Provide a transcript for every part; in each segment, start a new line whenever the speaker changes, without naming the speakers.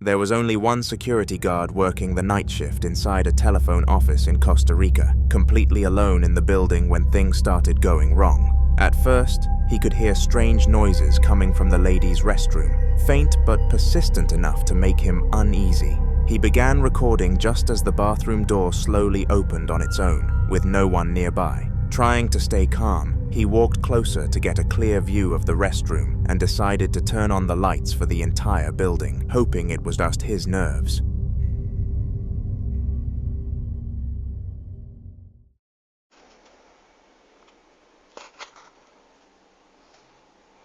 There was only one security guard working the night shift inside a telephone office in Costa Rica, completely alone in the building when things started going wrong. At first, he could hear strange noises coming from the ladies' restroom, faint but persistent enough to make him uneasy. He began recording just as the bathroom door slowly opened on its own, with no one nearby. Trying to stay calm, he walked closer to get a clear view of the restroom and decided to turn on the lights for the entire building, hoping it was just his nerves.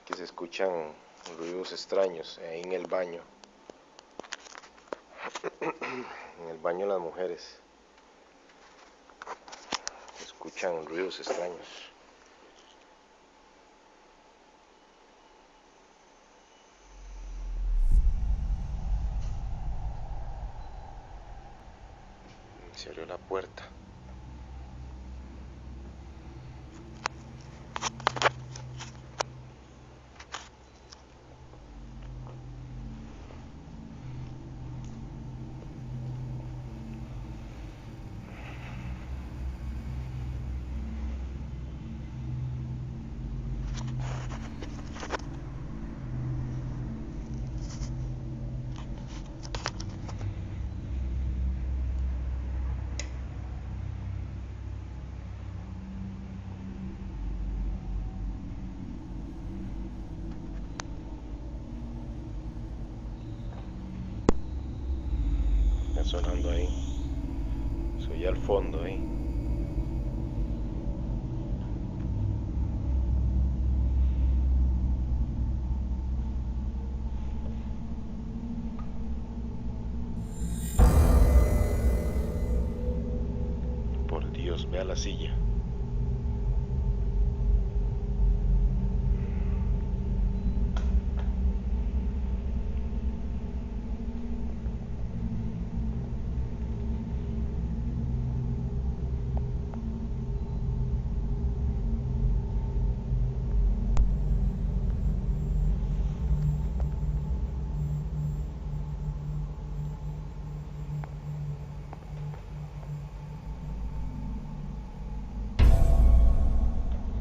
Que se escuchan ruidos extraños ahí en el baño. En el baño de las mujeres. Se escuchan ruidos extraños. Se abrió la puerta. Sonando ahí, se oye al fondo ahí. Por Dios, vea la silla.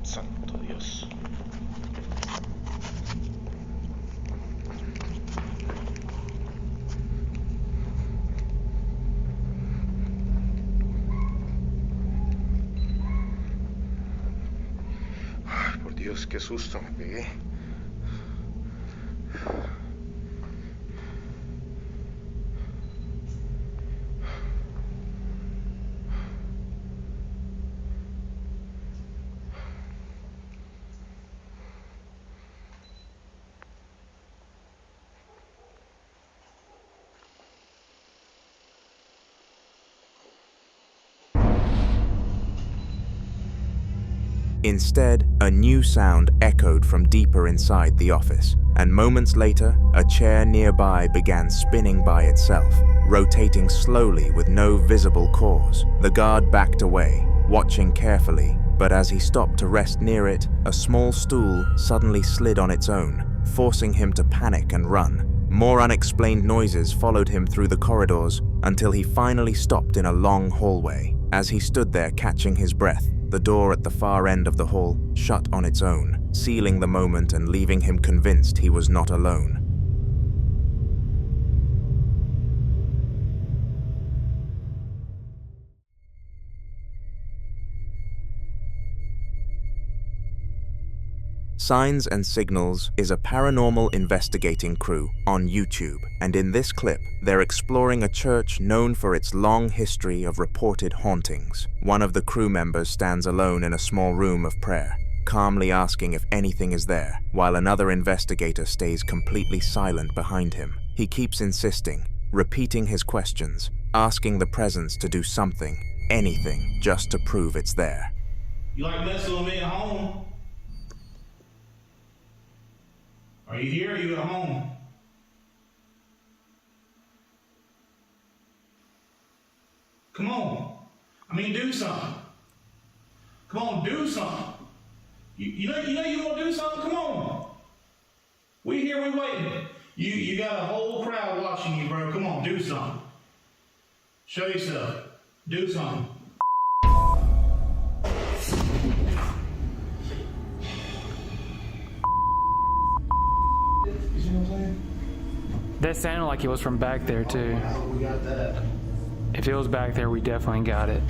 Santo Dios. Ay, por Dios, qué susto me pegué.
Instead, a new sound echoed from deeper inside the office, and moments later, a chair nearby began spinning by itself, rotating slowly with no visible cause. The guard backed away, watching carefully, but as he stopped to rest near it, a small stool suddenly slid on its own, forcing him to panic and run. More unexplained noises followed him through the corridors until he finally stopped in a long hallway. As he stood there catching his breath, the door at the far end of the hall shut on its own, sealing the moment and leaving him convinced he was not alone. Signs and Signals is a paranormal investigating crew on YouTube, and in this clip, they're exploring a church known for its long history of reported hauntings. One of the crew members stands alone in a small room of prayer, calmly asking if anything is there, while another investigator stays completely silent behind him. He keeps insisting, repeating his questions, asking the presence to do something, anything, just to prove it's there.
You like messing with me at home? Are you here or are you at home? Come on. I mean, do something. Come on, do something. You know you want to do something? Come on. We here, we waiting. You got a whole crowd watching you, bro. Come on, do something. Show yourself. Do something. You see what I'm saying?
That sounded like it was from back there too.
Oh, we got that.
If it was back there, we definitely got it.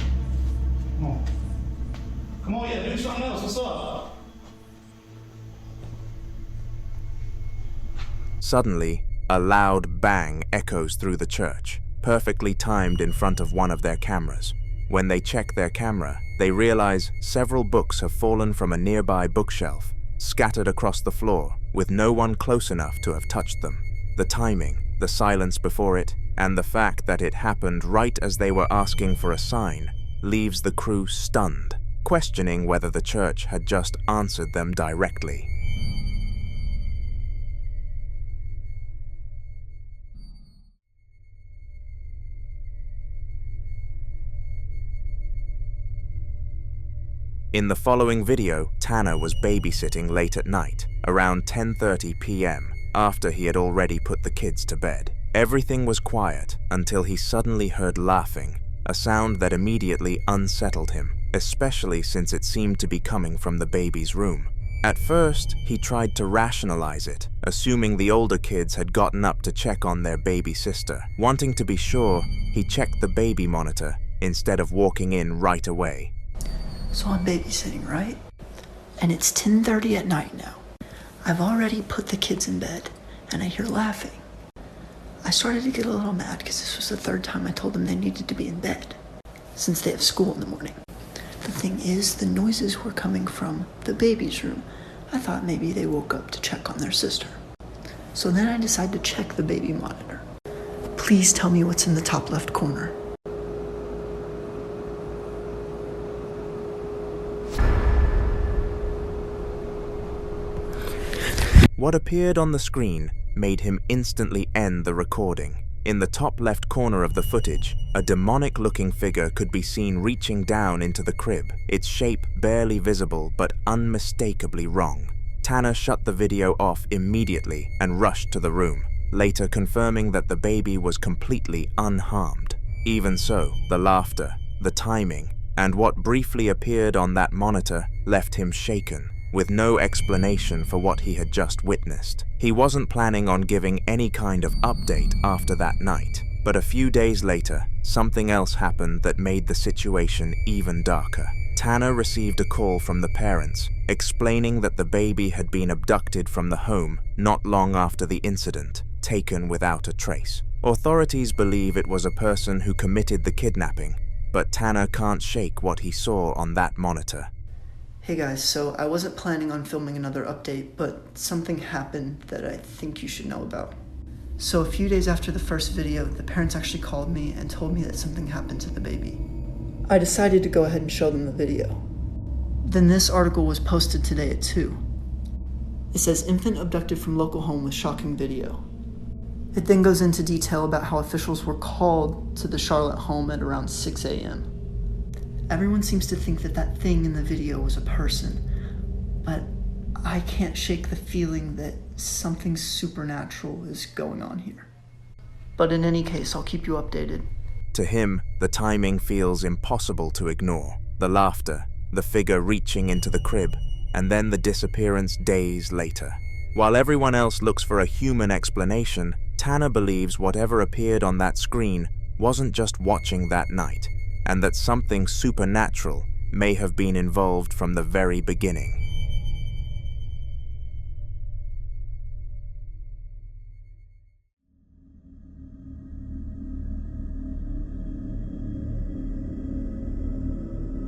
Come on. Come on, yeah, do something else. What's up?
Suddenly, a loud bang echoes through the church, perfectly timed in front of one of their cameras. When they check their camera, they realize several books have fallen from a nearby bookshelf, scattered across the floor, with no one close enough to have touched them. The timing, the silence before it, and the fact that it happened right as they were asking for a sign, leaves the crew stunned, questioning whether the church had just answered them directly. In the following video, Tanner was babysitting late at night, around 10:30 p.m., after he had already put the kids to bed. Everything was quiet until he suddenly heard laughing, a sound that immediately unsettled him, especially since it seemed to be coming from the baby's room. At first, he tried to rationalize it, assuming the older kids had gotten up to check on their baby sister. Wanting to be sure, he checked the baby monitor instead of walking in right away.
So I'm babysitting, right? And it's 10:30 at night now. I've already put the kids in bed, and I hear laughing. I started to get a little mad because this was the third time I told them they needed to be in bed, since they have school in the morning. The thing is, the noises were coming from the baby's room. I thought maybe they woke up to check on their sister. So then I decided to check the baby monitor. Please tell me what's in the top left corner.
What appeared on the screen made him instantly end the recording. In the top left corner of the footage, a demonic-looking figure could be seen reaching down into the crib, its shape barely visible but unmistakably wrong. Tanner shut the video off immediately and rushed to the room, later confirming that the baby was completely unharmed. Even so, the laughter, the timing, and what briefly appeared on that monitor left him shaken, with no explanation for what he had just witnessed. He wasn't planning on giving any kind of update after that night, but a few days later, something else happened that made the situation even darker. Tanner received a call from the parents, explaining that the baby had been abducted from the home not long after the incident, taken without a trace. Authorities believe it was a person who committed the kidnapping, but Tanner can't shake what he saw on that monitor.
Hey guys, so I wasn't planning on filming another update, but something happened that I think you should know about. So a few days after the first video, the parents actually called me and told me that something happened to the baby. I decided to go ahead and show them the video. Then this article was posted today at 2. It says, infant abducted from local home with shocking video. It then goes into detail about how officials were called to the Charlotte home at around 6 a.m. Everyone seems to think that that thing in the video was a person, but I can't shake the feeling that something supernatural is going on here. But in any case, I'll keep you updated.
To him, the timing feels impossible to ignore. The laughter, the figure reaching into the crib, and then the disappearance days later. While everyone else looks for a human explanation, Tanner believes whatever appeared on that screen wasn't just watching that night, and that something supernatural may have been involved from the very beginning.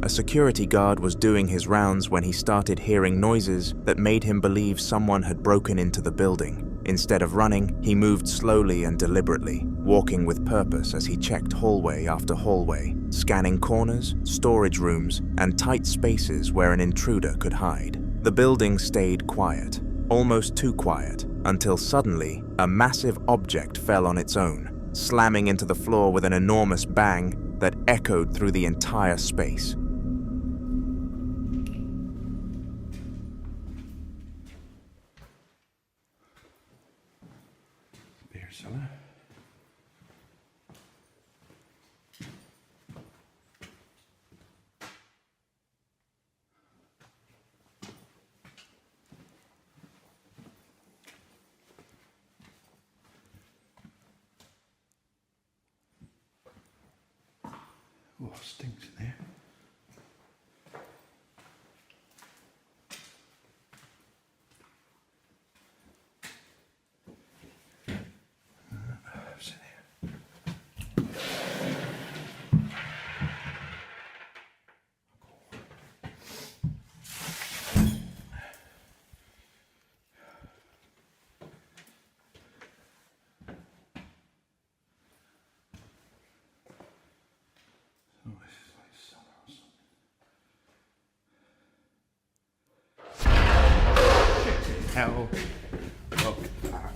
A security guard was doing his rounds when he started hearing noises that made him believe someone had broken into the building. Instead of running, he moved slowly and deliberately, walking with purpose as he checked hallway after hallway, scanning corners, storage rooms, and tight spaces where an intruder could hide. The building stayed quiet, almost too quiet, until suddenly a massive object fell on its own, slamming into the floor with an enormous bang that echoed through the entire space.
Oh, it stinks in there. What's in here? Oh, this is like summer or something. Shit in hell. Look at that.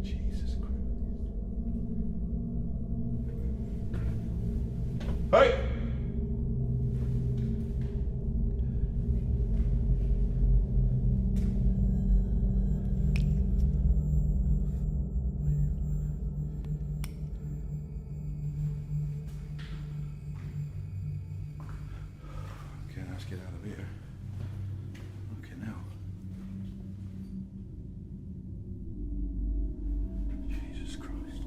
Jesus Christ. Hey! Okay, let's get out of here. Okay, now. Jesus Christ.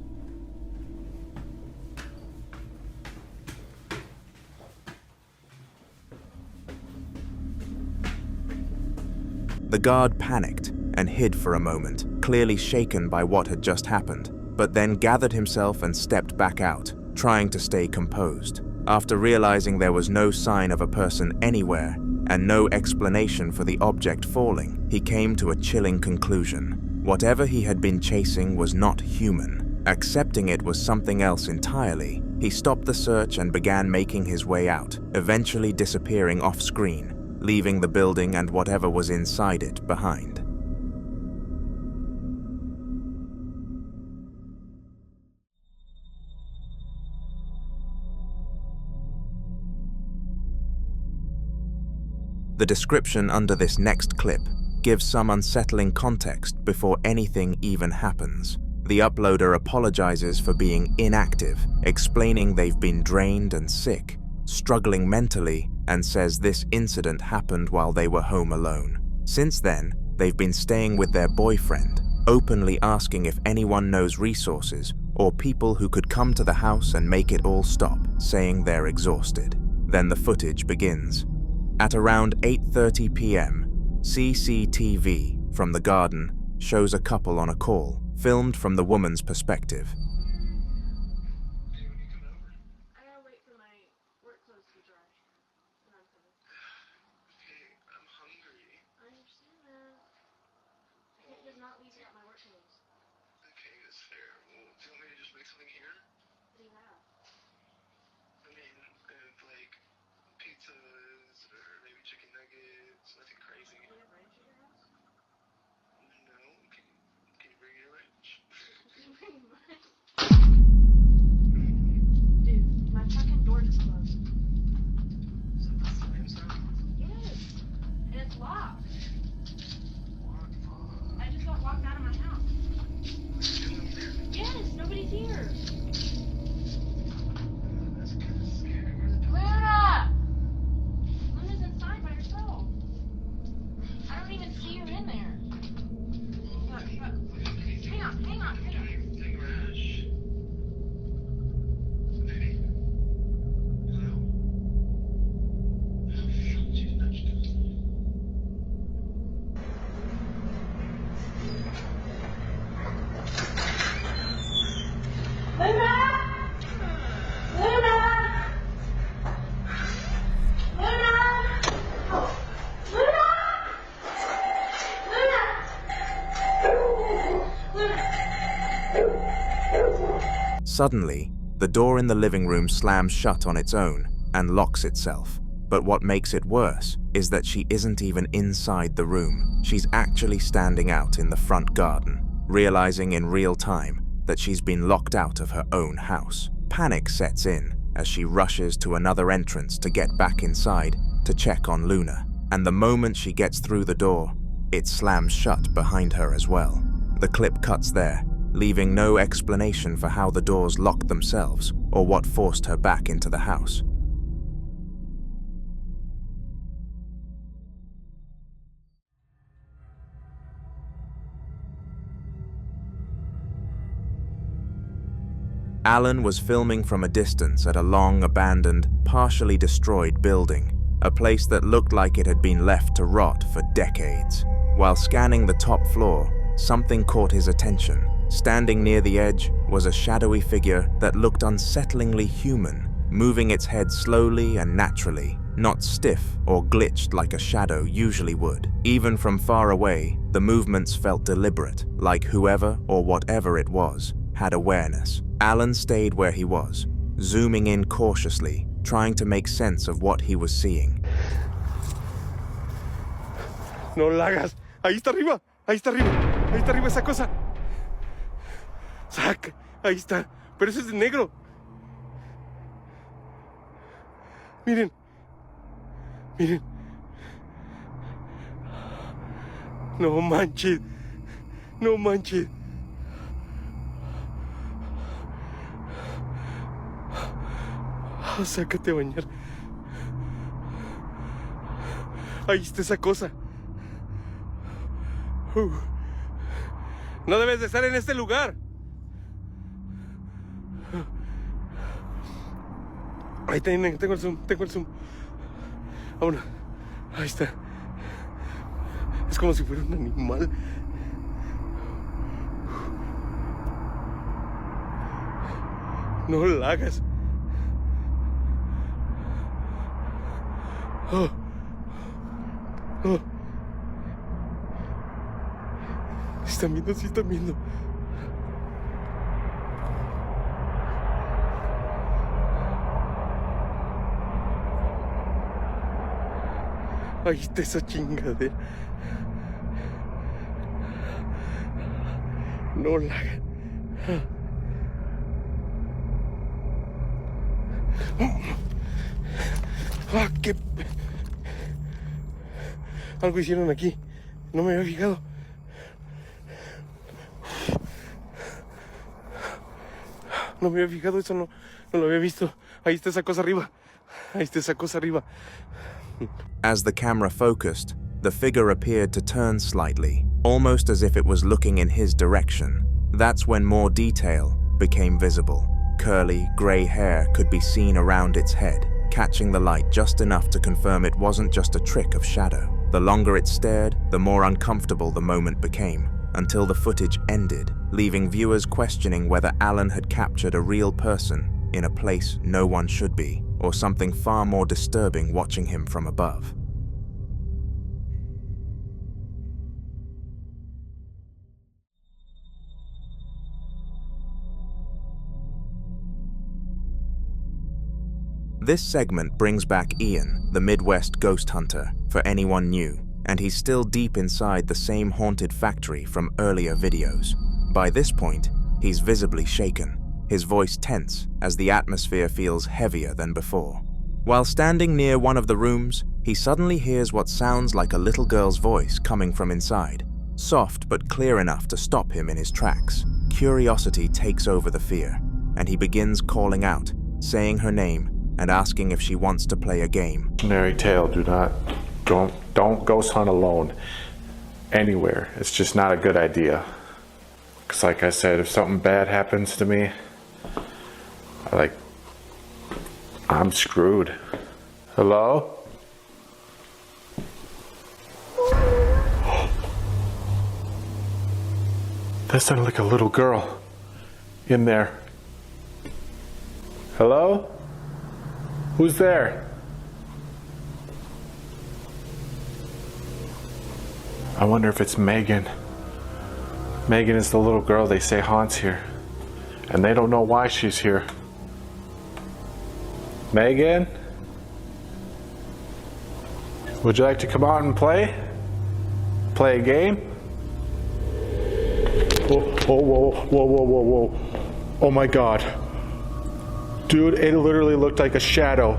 The guard panicked and hid for a moment, clearly shaken by what had just happened, but then gathered himself and stepped back out, trying to stay composed. After realizing there was no sign of a person anywhere and no explanation for the object falling, he came to a chilling conclusion. Whatever he had been chasing was not human. Accepting it was something else entirely, he stopped the search and began making his way out, eventually disappearing off-screen, leaving the building and whatever was inside it behind. The description under this next clip gives some unsettling context before anything even happens. The uploader apologizes for being inactive, explaining they've been drained and sick, struggling mentally, and says this incident happened while they were home alone. Since then, they've been staying with their boyfriend, openly asking if anyone knows resources or people who could come to the house and make it all stop, saying they're exhausted. Then the footage begins. At around 8:30 p.m., CCTV from the garden shows a couple on a call, filmed from the woman's perspective.
I gotta wait for my work clothes to dry. And I'm coming.
Okay, I'm hungry.
I understand that. I can't just not leave without my work clothes.
Okay, that's fair. Well, do you want me to just make something here?
What do you have?
I mean, like pizzas or maybe chicken nuggets, nothing crazy.
Do you have ranch at your house?
No, can you bring your ranch?
Dude, my fucking door just closed.
Is that the slam sound?
Yes. And it's locked.
What the fuck?
I just got locked out of my house.
There's no one there.
Yes, nobody's here.
That's kind of scary. Where the dog?
Luna! Luna's inside by herself. I don't even see her in there. Look, look. Hang on, hang on, hang on.
Thing rash. Lady? Hello? Oh, fuck, she's nudged us.
Luna! Luna! Luna! Luna! Luna!
Suddenly, the door in the living room slams shut on its own and locks itself. But what makes it worse is that she isn't even inside the room. She's actually standing out in the front garden, realizing in real time that she's been locked out of her own house. Panic sets in as she rushes to another entrance to get back inside to check on Luna. And the moment she gets through the door, it slams shut behind her as well. The clip cuts there, leaving no explanation for how the doors locked themselves or what forced her back into the house. Alan was filming from a distance at a long abandoned, partially destroyed building, a place that looked like it had been left to rot for decades. While scanning the top floor, something caught his attention. Standing near the edge was a shadowy figure that looked unsettlingly human, moving its head slowly and naturally, not stiff or glitched like a shadow usually would. Even from far away, the movements felt deliberate, like whoever or whatever it was had awareness. Alan stayed where he was, zooming in cautiously, trying to make sense of what he was seeing.
No la hagas. Ahí está arriba. Ahí está arriba. Ahí está arriba esa cosa. Saca. Ahí está. Pero ese es de negro. Miren. Miren. No manches. No manches. Sácate a bañar. Ahí está esa cosa. No debes de estar en este lugar. Ahí tengo el zoom, Vámonos. Ahí está. Es como si fuera un animal. No la hagas. Oh. Sí están viendo. Ahí está esa chingadera. No la hagan. Qué... Algo hicieron aquí. No me había fijado. No me había fijado, eso no lo había visto. Ahí está esa cosa arriba. Ahí está esa cosa arriba.
As the camera focused, the figure appeared to turn slightly, almost as if it was looking in his direction. That's when more detail became visible. Curly, grey hair could be seen around its head, catching the light just enough to confirm it wasn't just a trick of shadow. The longer it stared, the more uncomfortable the moment became, until the footage ended, leaving viewers questioning whether Alan had captured a real person in a place no one should be, or something far more disturbing watching him from above. This segment brings back Ian, the Midwest ghost hunter, for anyone new, and he's still deep inside the same haunted factory from earlier videos. By this point, he's visibly shaken, his voice tense as the atmosphere feels heavier than before. While standing near one of the rooms, he suddenly hears what sounds like a little girl's voice coming from inside, soft but clear enough to stop him in his tracks. Curiosity takes over the fear, and he begins calling out, saying her name, and asking if she wants to play a game.
Cautionary tale, don't ghost hunt alone anywhere. It's just not a good idea. Because like I said, if something bad happens to me, I'm screwed. Hello? That sounded like a little girl in there. Hello? Who's there? I wonder if it's Megan. Megan is the little girl they say haunts here. And they don't know why she's here. Megan? Would you like to come out and play? Play a game? Whoa. Oh my God. Dude, it literally looked like a shadow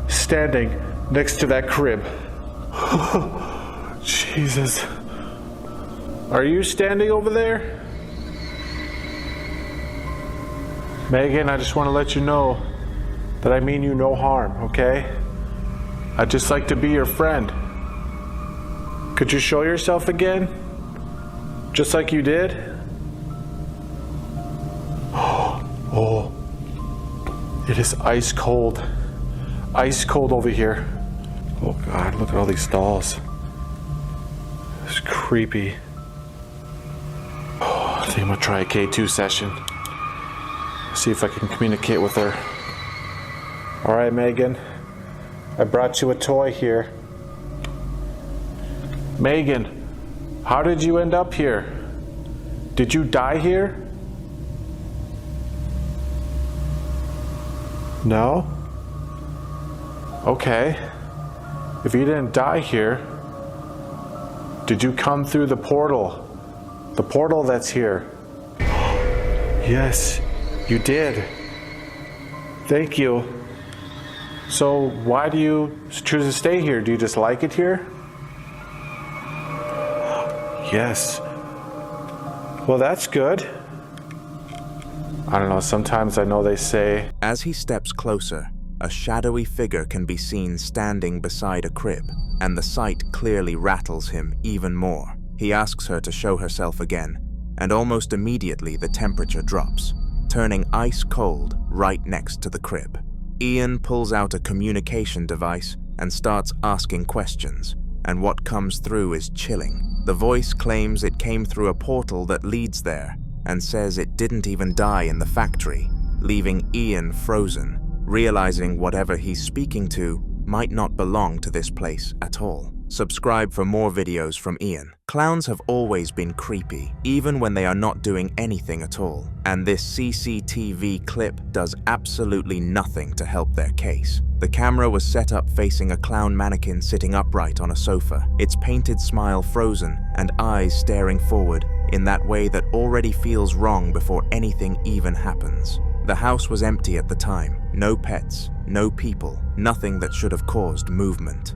standing next to that crib. Jesus. Are you standing over there? Megan, I just want to let you know that I mean you no harm, okay? I'd just like to be your friend. Could you show yourself again? Just like you did? It is ice cold. Ice cold over here. Oh God, look at all these stalls. It's creepy. Oh, I think I'm gonna try a K2 session. See if I can communicate with her. All right, Megan. I brought you a toy here. Megan, how did you end up here? Did you die here? No? Okay. If you didn't die here, did you come through the portal? The portal that's here? Yes, you did. Thank you. So why do you choose to stay here? Do you just like it here? Yes. Well, that's good. I don't know, sometimes I know they say...
As he steps closer, a shadowy figure can be seen standing beside a crib, and the sight clearly rattles him even more. He asks her to show herself again, and almost immediately the temperature drops, turning ice cold right next to the crib. Ian pulls out a communication device and starts asking questions, and what comes through is chilling. The voice claims it came through a portal that leads there, and says it didn't even die in the factory, leaving Ian frozen, realizing whatever he's speaking to might not belong to this place at all. Subscribe for more videos from Ian. Clowns have always been creepy, even when they are not doing anything at all, and this CCTV clip does absolutely nothing to help their case. The camera was set up facing a clown mannequin sitting upright on a sofa, its painted smile frozen and eyes staring forward in that way that already feels wrong before anything even happens. The house was empty at the time, no pets, no people, nothing that should have caused movement.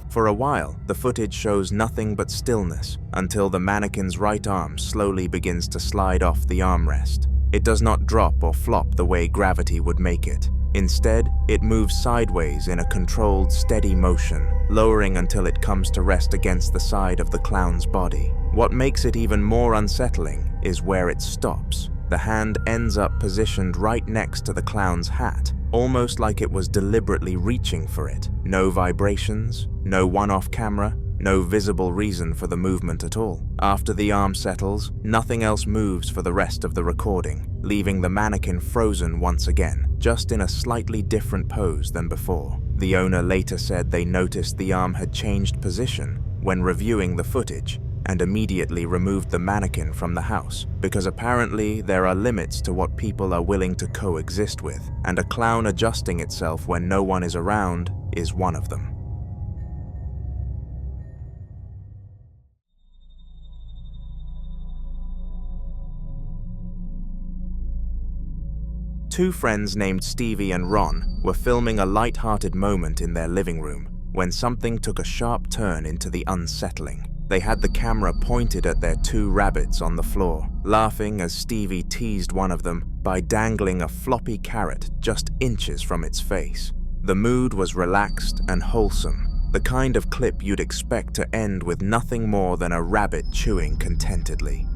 For a while, the footage shows nothing but stillness until the mannequin's right arm slowly begins to slide off the armrest. It does not drop or flop the way gravity would make it. Instead, it moves sideways in a controlled, steady motion, lowering until it comes to rest against the side of the clown's body. What makes it even more unsettling is where it stops. The hand ends up positioned right next to the clown's hat, almost like it was deliberately reaching for it. No vibrations, no one-off camera, no visible reason for the movement at all. After the arm settles, nothing else moves for the rest of the recording, leaving the mannequin frozen once again, just in a slightly different pose than before. The owner later said they noticed the arm had changed position when reviewing the footage, and immediately removed the mannequin from the house, because apparently there are limits to what people are willing to coexist with, and a clown adjusting itself when no one is around is one of them. Two friends named Stevie and Ron were filming a light-hearted moment in their living room when something took a sharp turn into the unsettling. They had the camera pointed at their two rabbits on the floor, laughing as Stevie teased one of them by dangling a floppy carrot just inches from its face. The mood was relaxed and wholesome, the kind of clip you'd expect to end with nothing more than a rabbit chewing contentedly.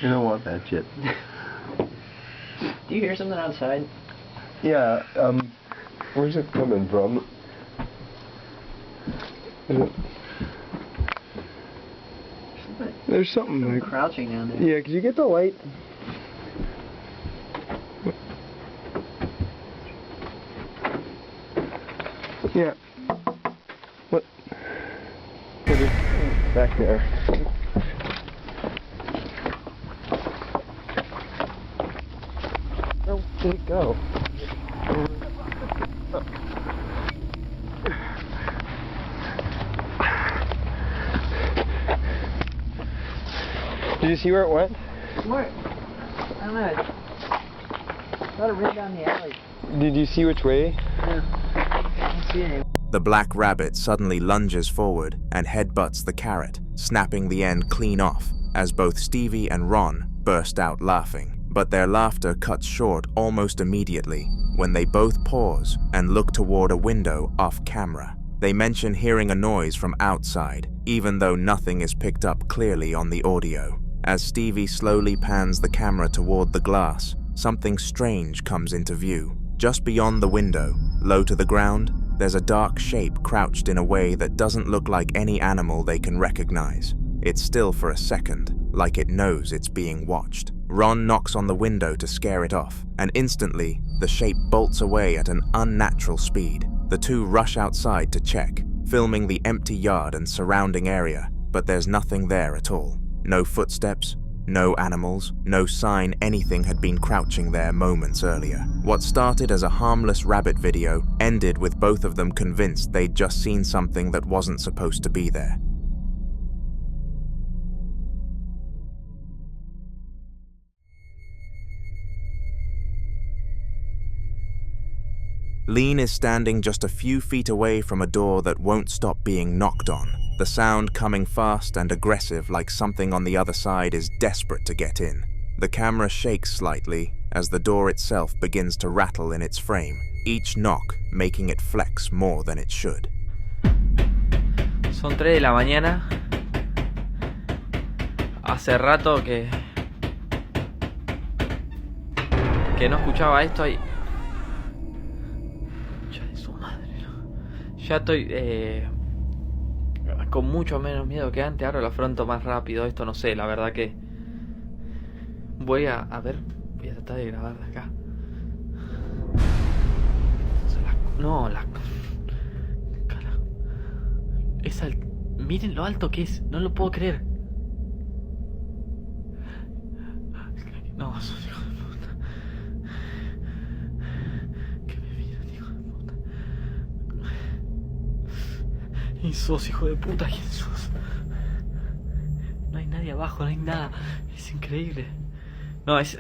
You don't want that shit.
Do you hear something outside?
Yeah, where's it coming from? There's something like
crouching down there.
Yeah, could you get the light? Yeah. What? back there. Where did it go? Did you see where it went?
What? I don't know. I thought it ran down the alley.
Did you see which way?
No. I don't see any.
The black rabbit suddenly lunges forward and headbutts the carrot, snapping the end clean off, as both Stevie and Ron burst out laughing. But their laughter cuts short almost immediately when they both pause and look toward a window off camera. They mention hearing a noise from outside, even though nothing is picked up clearly on the audio. As Stevie slowly pans the camera toward the glass, something strange comes into view. Just beyond the window, low to the ground, there's a dark shape crouched in a way that doesn't look like any animal they can recognize. It's still for a second, like it knows it's being watched. Ron knocks on the window to scare it off, and instantly, the shape bolts away at an unnatural speed. The two rush outside to check, filming the empty yard and surrounding area, but there's nothing there at all. No footsteps, no animals, no sign anything had been crouching there moments earlier. What started as a harmless rabbit video ended with both of them convinced they'd just seen something that wasn't supposed to be there. Lean is standing just a few feet away from a door that won't stop being knocked on, the sound coming fast and aggressive like something on the other side is desperate to get in. The camera shakes slightly as the door itself begins to rattle in its frame, each knock making it flex more than it should.
Son 3 de la mañana. Hace rato que no escuchaba esto ahí. Ya estoy con mucho menos miedo que antes. Ahora lo afronto más rápido. Esto no sé, la verdad que voy a ver. Voy a tratar de grabar de acá. Miren lo alto que es. No lo puedo creer. No, sos hijo de puta. Que me miran, hijo de puta. ¿Quién sos, hijo de puta? ¿Quién sos? No hay nadie abajo, no hay nada. Es increíble. No, es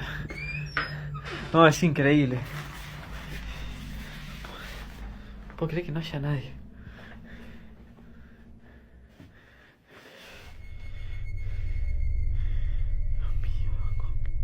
increíble. No puedo creer que no haya nadie.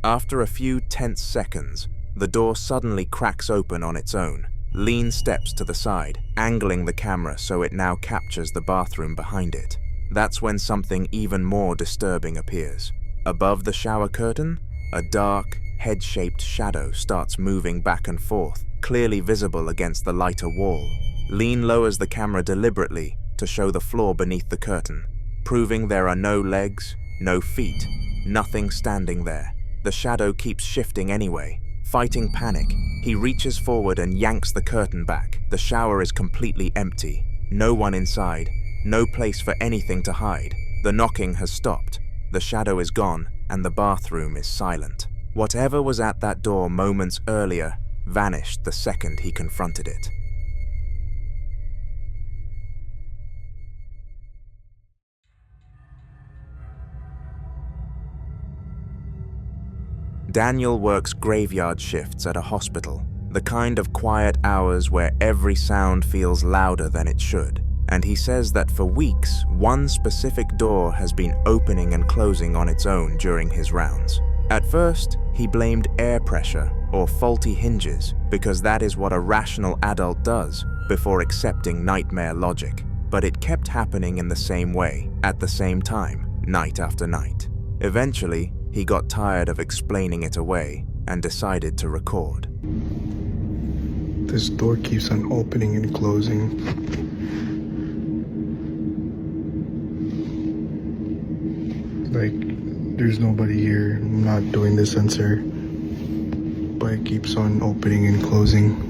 After a few tense seconds, the door suddenly cracks open on its own. Lean steps to the side, angling the camera so it now captures the bathroom behind it. That's when something even more disturbing appears. Above the shower curtain, a dark, head-shaped shadow starts moving back and forth, clearly visible against the lighter wall. Lean lowers the camera deliberately to show the floor beneath the curtain, proving there are no legs, no feet, nothing standing there. The shadow keeps shifting anyway. Fighting panic, he reaches forward and yanks the curtain back. The shower is completely empty. No one inside. No place for anything to hide. The knocking has stopped. The shadow is gone, and the bathroom is silent. Whatever was at that door moments earlier vanished the second he confronted it. Daniel works graveyard shifts at a hospital, the kind of quiet hours where every sound feels louder than it should. And he says that for weeks, one specific door has been opening and closing on its own during his rounds. At first, he blamed air pressure or faulty hinges because that is what a rational adult does before accepting nightmare logic. But it kept happening in the same way, at the same time, night after night. Eventually, he got tired of explaining it away and decided to record.
This door keeps on opening and closing. Like, there's nobody here. I'm not doing this sensor. But it keeps on opening and closing.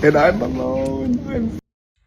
And I'm alone. I'm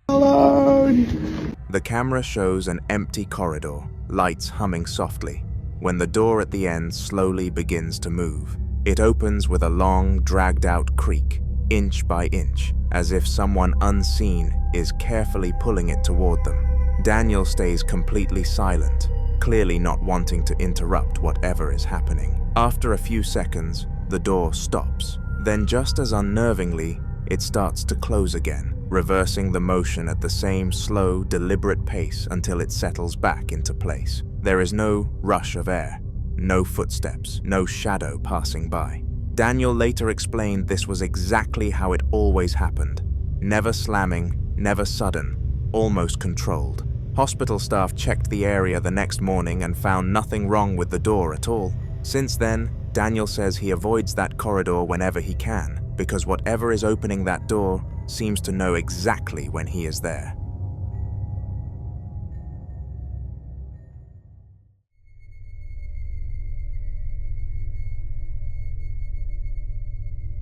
alone.
The camera shows an empty corridor, lights humming softly, when the door at the end slowly begins to move. It opens with a long, dragged-out creak, inch by inch, as if someone unseen is carefully pulling it toward them. Daniel stays completely silent, clearly not wanting to interrupt whatever is happening. After a few seconds, the door stops. Then just as unnervingly, it starts to close again, reversing the motion at the same slow, deliberate pace until it settles back into place. There is no rush of air, no footsteps, no shadow passing by. Daniel later explained this was exactly how it always happened. Never slamming, never sudden, almost controlled. Hospital staff checked the area the next morning and found nothing wrong with the door at all. Since then, Daniel says he avoids that corridor whenever he can, because whatever is opening that door seems to know exactly when he is there.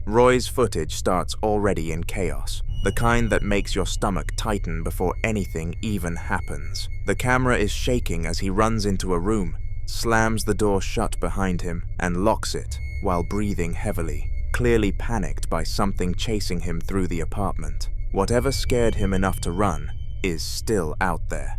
Roy's footage starts already in chaos, the kind that makes your stomach tighten before anything even happens. The camera is shaking as he runs into a room, slams the door shut behind him, and locks it while breathing heavily, clearly panicked by something chasing him through the apartment. Whatever scared him enough to run is still out there.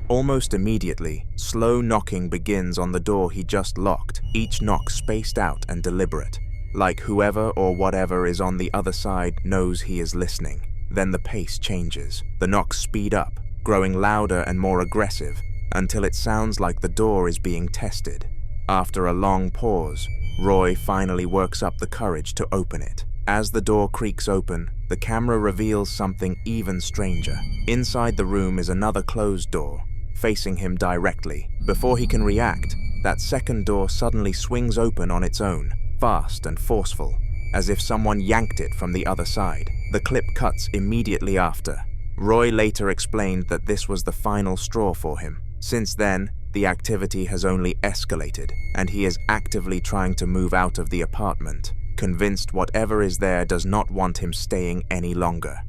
Almost immediately, slow knocking begins on the door he just locked, each knock spaced out and deliberate, like whoever or whatever is on the other side knows he is listening. Then the pace changes. The knocks speed up, growing louder and more aggressive, until it sounds like the door is being tested. After a long pause, Roy finally works up the courage to open it. As the door creaks open, the camera reveals something even stranger. Inside the room is another closed door, facing him directly. Before he can react, that second door suddenly swings open on its own, fast and forceful, as if someone yanked it from the other side. The clip cuts immediately after. Roy later explained that this was the final straw for him. Since then, the activity has only escalated, and he is actively trying to move out of the apartment, convinced whatever is there does not want him staying any longer.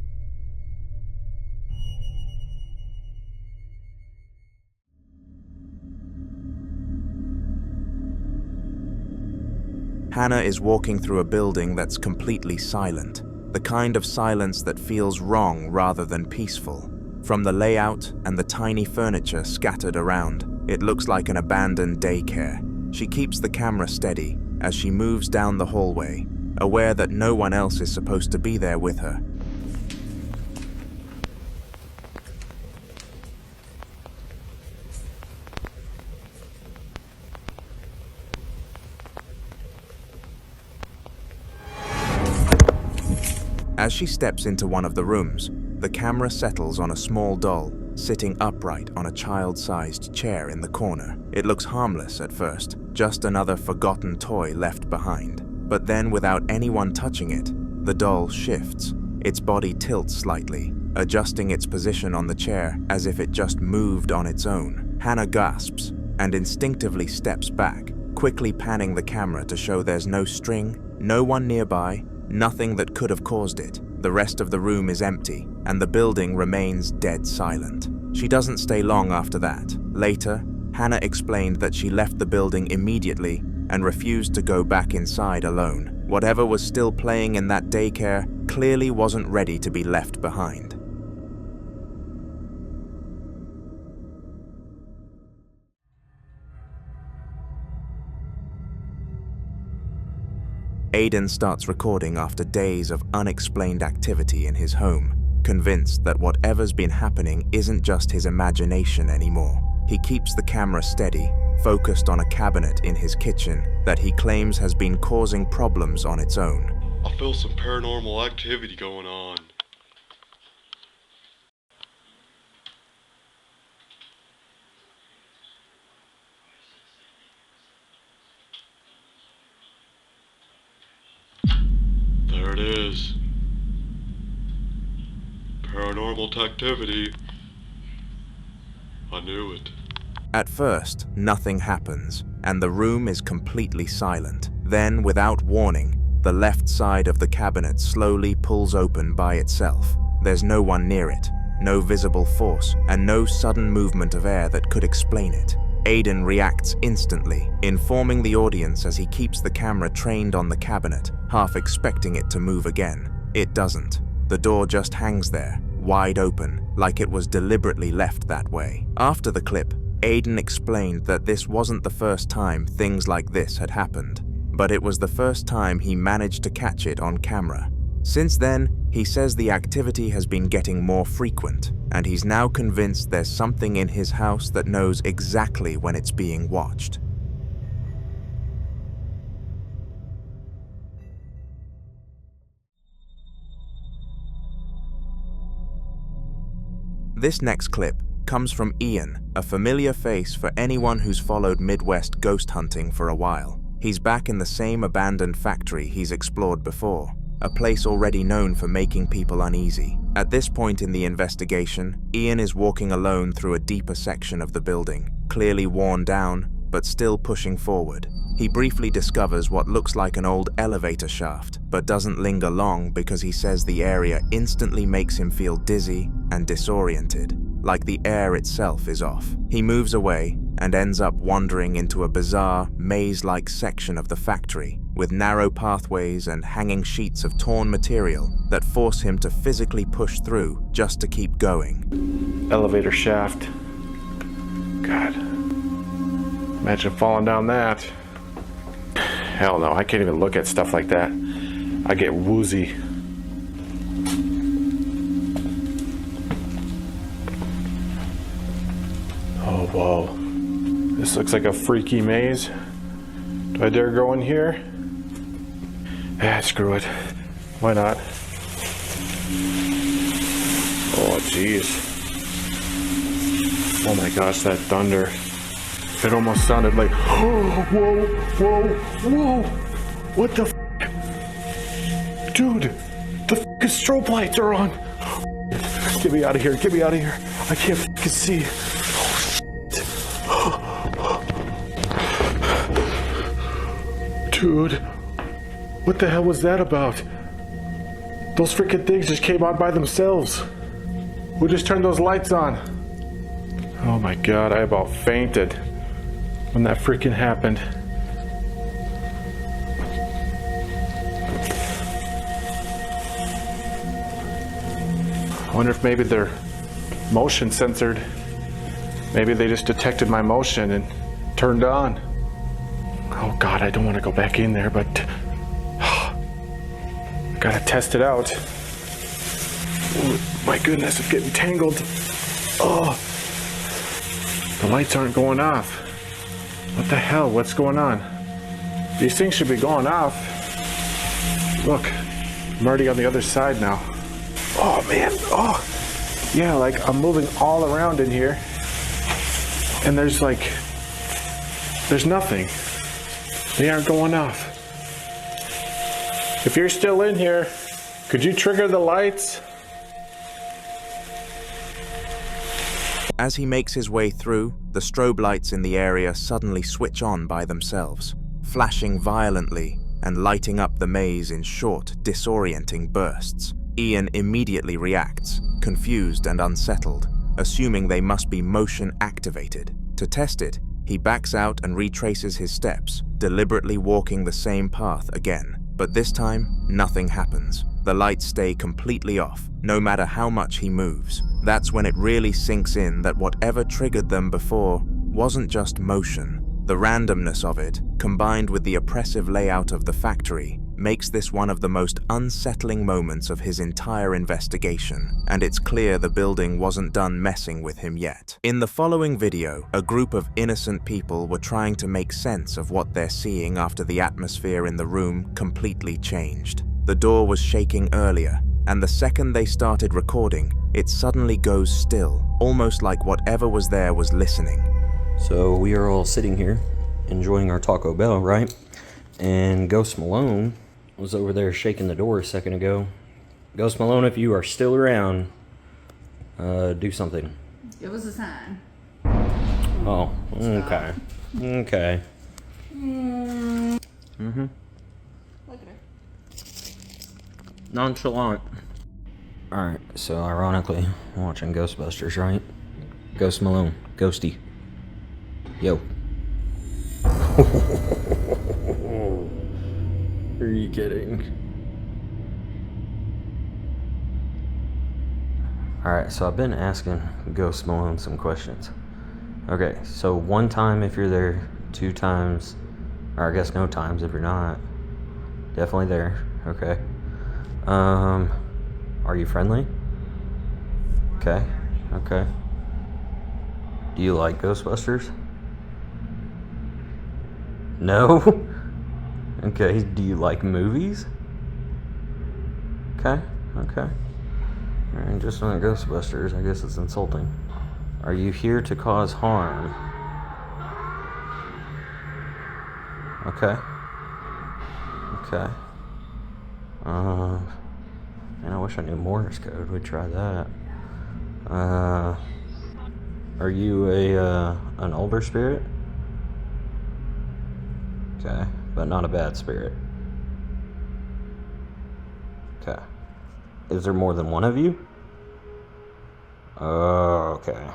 Hannah is walking through a building that's completely silent, the kind of silence that feels wrong rather than peaceful. From the layout and the tiny furniture scattered around, it looks like an abandoned daycare. She keeps the camera steady as she moves down the hallway, aware that no one else is supposed to be there with her. As she steps into one of the rooms, the camera settles on a small doll, sitting upright on a child-sized chair in the corner. It looks harmless at first, just another forgotten toy left behind. But then, without anyone touching it, the doll shifts. Its body tilts slightly, adjusting its position on the chair as if it just moved on its own. Hannah gasps and instinctively steps back, quickly panning the camera to show there's no string, no one nearby, nothing that could have caused it. The rest of the room is empty, and the building remains dead silent. She doesn't stay long after that. Later, Hannah explained that she left the building immediately and refused to go back inside alone. Whatever was still playing in that daycare clearly wasn't ready to be left behind. Aidan starts recording after days of unexplained activity in his home, convinced that whatever's been happening isn't just his imagination anymore. he keeps the camera steady, focused on a cabinet in his kitchen that he claims has been causing problems on its own.
I feel some paranormal activity going on. There it is. Paranormal activity. I knew it.
At first, nothing happens, and the room is completely silent. Then, without warning, the left side of the cabinet slowly pulls open by itself. There's no one near it, no visible force, and no sudden movement of air that could explain it. Aiden reacts instantly, informing the audience as he keeps the camera trained on the cabinet, half expecting it to move again. It doesn't. The door just hangs there, wide open, like it was deliberately left that way. After the clip, Aiden explained that this wasn't the first time things like this had happened, but it was the first time he managed to catch it on camera. Since then, he says the activity has been getting more frequent, and he's now convinced there's something in his house that knows exactly when it's being watched. This next clip comes from Ian, a familiar face for anyone who's followed Midwest ghost hunting for a while. He's back in the same abandoned factory he's explored before, a place already known for making people uneasy. At this point in the investigation, Ian is walking alone through a deeper section of the building, clearly worn down, but still pushing forward. He briefly discovers what looks like an old elevator shaft, but doesn't linger long because he says the area instantly makes him feel dizzy and disoriented, like the air itself is off. He moves away and ends up wandering into a bizarre, maze-like section of the factory, with narrow pathways and hanging sheets of torn material that force him to physically push through just to keep going.
Elevator shaft. God. Imagine falling down that. Hell no, I can't even look at stuff like that. I get woozy. Oh, whoa. This looks like a freaky maze. Do I dare go in here? Screw it. Why not? Oh, jeez. Oh my gosh, that thunder. It almost sounded like, oh, whoa, whoa, whoa. What the f? Dude, the f***ing strobe lights are on. Get me out of here, get me out of here. I can't f***ing see. Dude, what the hell was that about? Those freaking things just came on by themselves. We just turned those lights on. Oh my god, I about fainted when that freaking happened. I wonder if maybe they're motion censored. Maybe they just detected my motion and turned on. Oh god, I don't want to go back in there, but gotta test it out. Oh, my goodness, it's getting tangled. Oh, the lights aren't going off. What the hell? What's going on? These things should be going off. Look, I'm already on the other side now. Oh man, oh. Yeah, like I'm moving all around in here. And there's nothing. They aren't going off. If you're still in here, could you trigger the lights?
As he makes his way through, the strobe lights in the area suddenly switch on by themselves, flashing violently and lighting up the maze in short, disorienting bursts. Ian immediately reacts, confused and unsettled, assuming they must be motion activated. To test it, he backs out and retraces his steps, deliberately walking the same path again. But this time, nothing happens. The lights stay completely off, no matter how much he moves. That's when it really sinks in that whatever triggered them before wasn't just motion. The randomness of it, combined with the oppressive layout of the factory, makes this one of the most unsettling moments of his entire investigation, and it's clear the building wasn't done messing with him yet. In the following video, a group of innocent people were trying to make sense of what they're seeing after the atmosphere in the room completely changed. The door was shaking earlier, and the second they started recording, it suddenly goes still, almost like whatever was there was listening.
So we are all sitting here, enjoying our Taco Bell, right? And Ghost Malone was over there shaking the door a second ago. Ghost Malone, if you are still around, do something.
It was a sign.
Oh, okay. Okay. Mm-hmm.
Look at her.
Nonchalant. Alright, so ironically, I'm watching Ghostbusters, right? Ghost Malone. Ghosty. Yo. Are you kidding? Alright, so I've been asking Ghost Malone some questions. Okay, so 1 time if you're there, 2 times, or I guess no times if you're not. Definitely there, okay. Are you friendly? Okay, okay. Do you like Ghostbusters? No? Okay, do you like movies? Okay, okay. Alright, just not Ghostbusters, I guess it's insulting. Are you here to cause harm? Okay. Okay. Man, I wish I knew Morse code. We'd try that. Are you an older spirit? Okay, but not a bad spirit. Okay. Is there more than one of you? Oh, okay.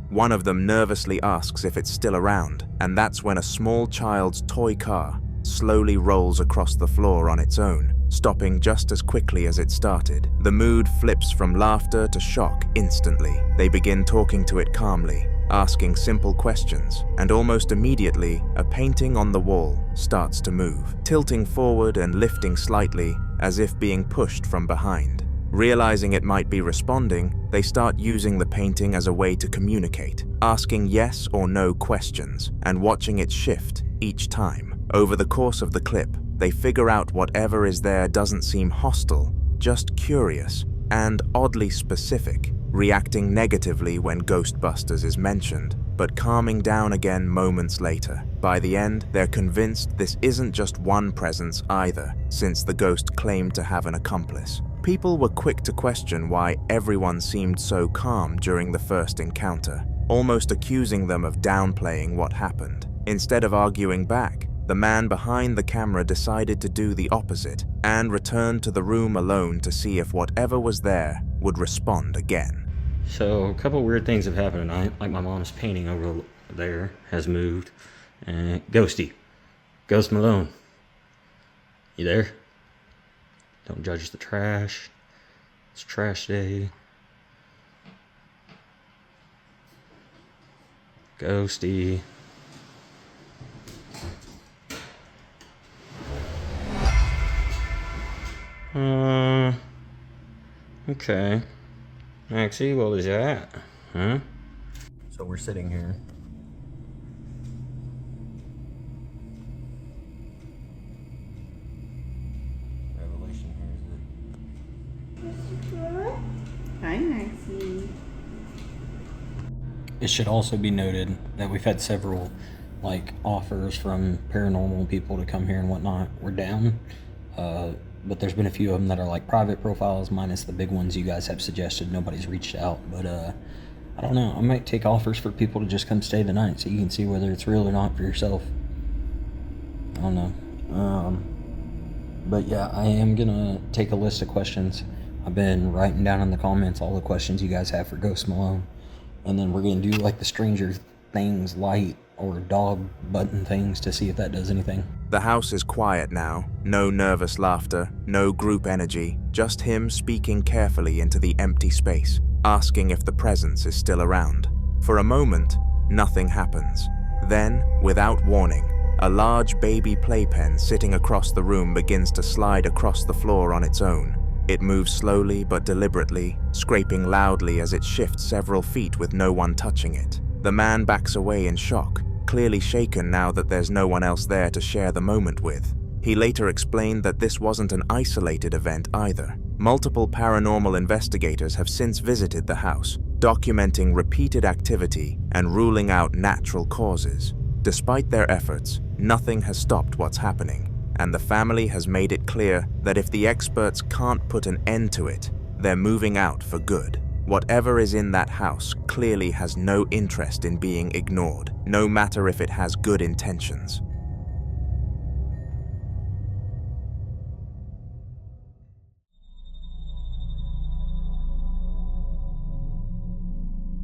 One of them nervously asks if it's still around, and that's when a small child's toy car slowly rolls across the floor on its own, stopping just as quickly as it started. The mood flips from laughter to shock instantly. They begin talking to it calmly, asking simple questions, and almost immediately, a painting on the wall starts to move, tilting forward and lifting slightly as if being pushed from behind. Realizing it might be responding, they start using the painting as a way to communicate, asking yes or no questions, and watching it shift each time. Over the course of the clip, they figure out whatever is there doesn't seem hostile, just curious, and oddly specific, reacting negatively when Ghostbusters is mentioned, but calming down again moments later. By the end, they're convinced this isn't just one presence either, since the ghost claimed to have an accomplice. People were quick to question why everyone seemed so calm during the first encounter, almost accusing them of downplaying what happened. Instead of arguing back, the man behind the camera decided to do the opposite and returned to the room alone to see if whatever was there would respond again.
So, a couple weird things have happened tonight, like my mom's painting over there has moved. Ghosty. Ghost Malone. You there? Don't judge the trash. It's trash day. Ghosty. Okay. Maxie, what was that? Huh? So we're sitting here. Revelation here is it?
Hi, Maxie.
It should also be noted that we've had several offers from paranormal people to come here and whatnot. We're down. But there's been a few of them that are private profiles, minus the big ones you guys have suggested. Nobody's reached out, but I don't know. I might take offers for people to just come stay the night so you can see whether it's real or not for yourself. I don't know. But yeah, I am gonna take a list of questions. I've been writing down in the comments all the questions you guys have for Ghost Malone, and then we're gonna do the Stranger Things light or dog button things to see if that does anything.
The house is quiet now, no nervous laughter, no group energy, just him speaking carefully into the empty space, asking if the presence is still around. For a moment, nothing happens. Then, without warning, a large baby playpen sitting across the room begins to slide across the floor on its own. It moves slowly but deliberately, scraping loudly as it shifts several feet with no one touching it. The man backs away in shock, clearly shaken now that there's no one else there to share the moment with. He later explained that this wasn't an isolated event either. Multiple paranormal investigators have since visited the house, documenting repeated activity and ruling out natural causes. Despite their efforts, nothing has stopped what's happening, and the family has made it clear that if the experts can't put an end to it, they're moving out for good. Whatever is in that house clearly has no interest in being ignored, no matter if it has good intentions.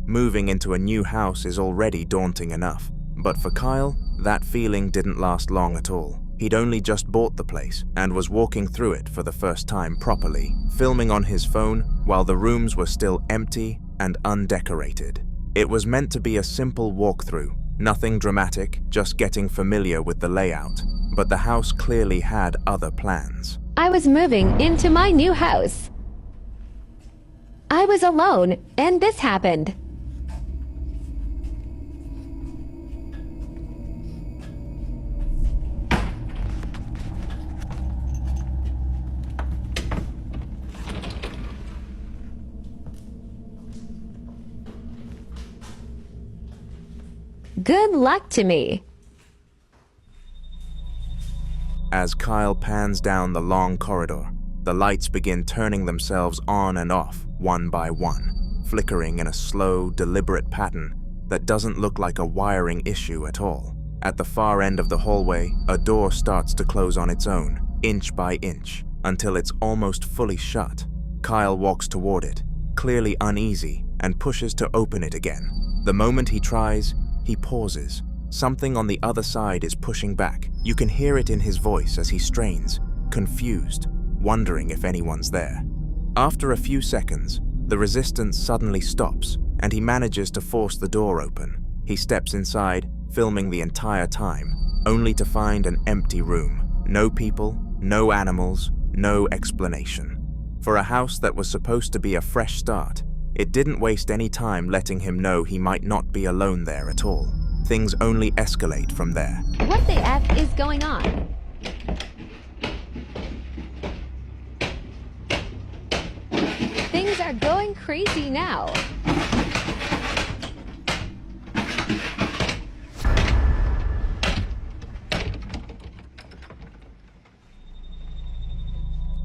Moving into a new house is already daunting enough, but for Kyle, that feeling didn't last long at all. He'd only just bought the place and was walking through it for the first time properly, filming on his phone while the rooms were still empty and undecorated. It was meant to be a simple walkthrough, nothing dramatic, just getting familiar with the layout, but the house clearly had other plans.
I was moving into my new house. I was alone, and this happened. Good luck to me.
As Kyle pans down the long corridor, the lights begin turning themselves on and off, one by one, flickering in a slow, deliberate pattern that doesn't look like a wiring issue at all. At the far end of the hallway, a door starts to close on its own, inch by inch, until it's almost fully shut. Kyle walks toward it, clearly uneasy, and pushes to open it again. The moment he tries, he pauses. Something on the other side is pushing back. You can hear it in his voice as he strains, confused, wondering if anyone's there. After a few seconds, the resistance suddenly stops, and he manages to force the door open. He steps inside, filming the entire time, only to find an empty room. No people, no animals, no explanation. For a house that was supposed to be a fresh start, it didn't waste any time letting him know he might not be alone there at all. Things only escalate from there.
What the F is going on? Things are going crazy now.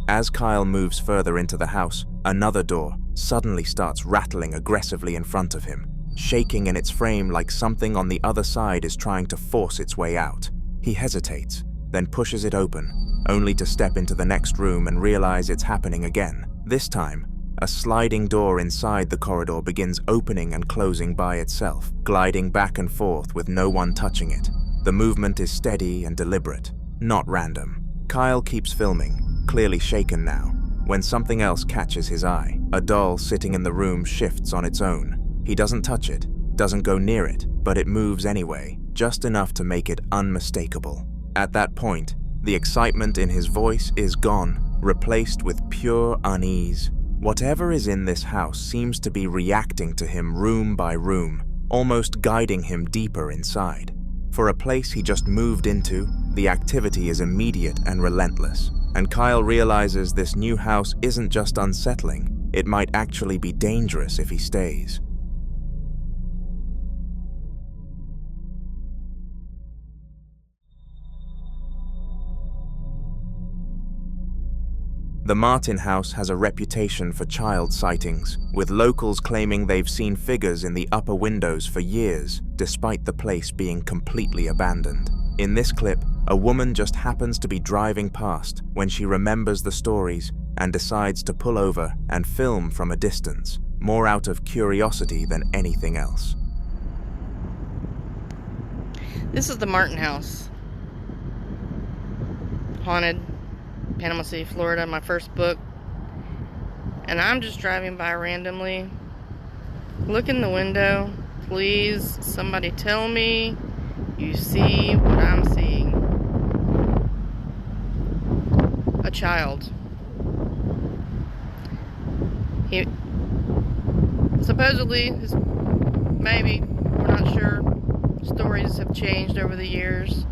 As Kyle moves further into the house, another door suddenly starts rattling aggressively in front of him, shaking in its frame like something on the other side is trying to force its way out. He hesitates, then pushes it open, only to step into the next room and realize it's happening again. This time, a sliding door inside the corridor begins opening and closing by itself, gliding back and forth with no one touching it. The movement is steady and deliberate, not random. Kyle keeps filming, clearly shaken now, when something else catches his eye. A doll sitting in the room shifts on its own. He doesn't touch it, doesn't go near it, but it moves anyway, just enough to make it unmistakable. At that point, the excitement in his voice is gone, replaced with pure unease. Whatever is in this house seems to be reacting to him room by room, almost guiding him deeper inside. For a place he just moved into, the activity is immediate and relentless, and Kyle realizes this new house isn't just unsettling, it might actually be dangerous if he stays. The Martin house has a reputation for child sightings, with locals claiming they've seen figures in the upper windows for years, despite the place being completely abandoned. In this clip, a woman just happens to be driving past when she remembers the stories and decides to pull over and film from a distance, more out of curiosity than anything else.
This is the Martin house. Haunted. Panama City, Florida, my first book. And I'm just driving by randomly. Look in the window. Please, somebody tell me you see what I'm seeing. child. He supposedly, maybe, we're not sure, stories have changed over the years.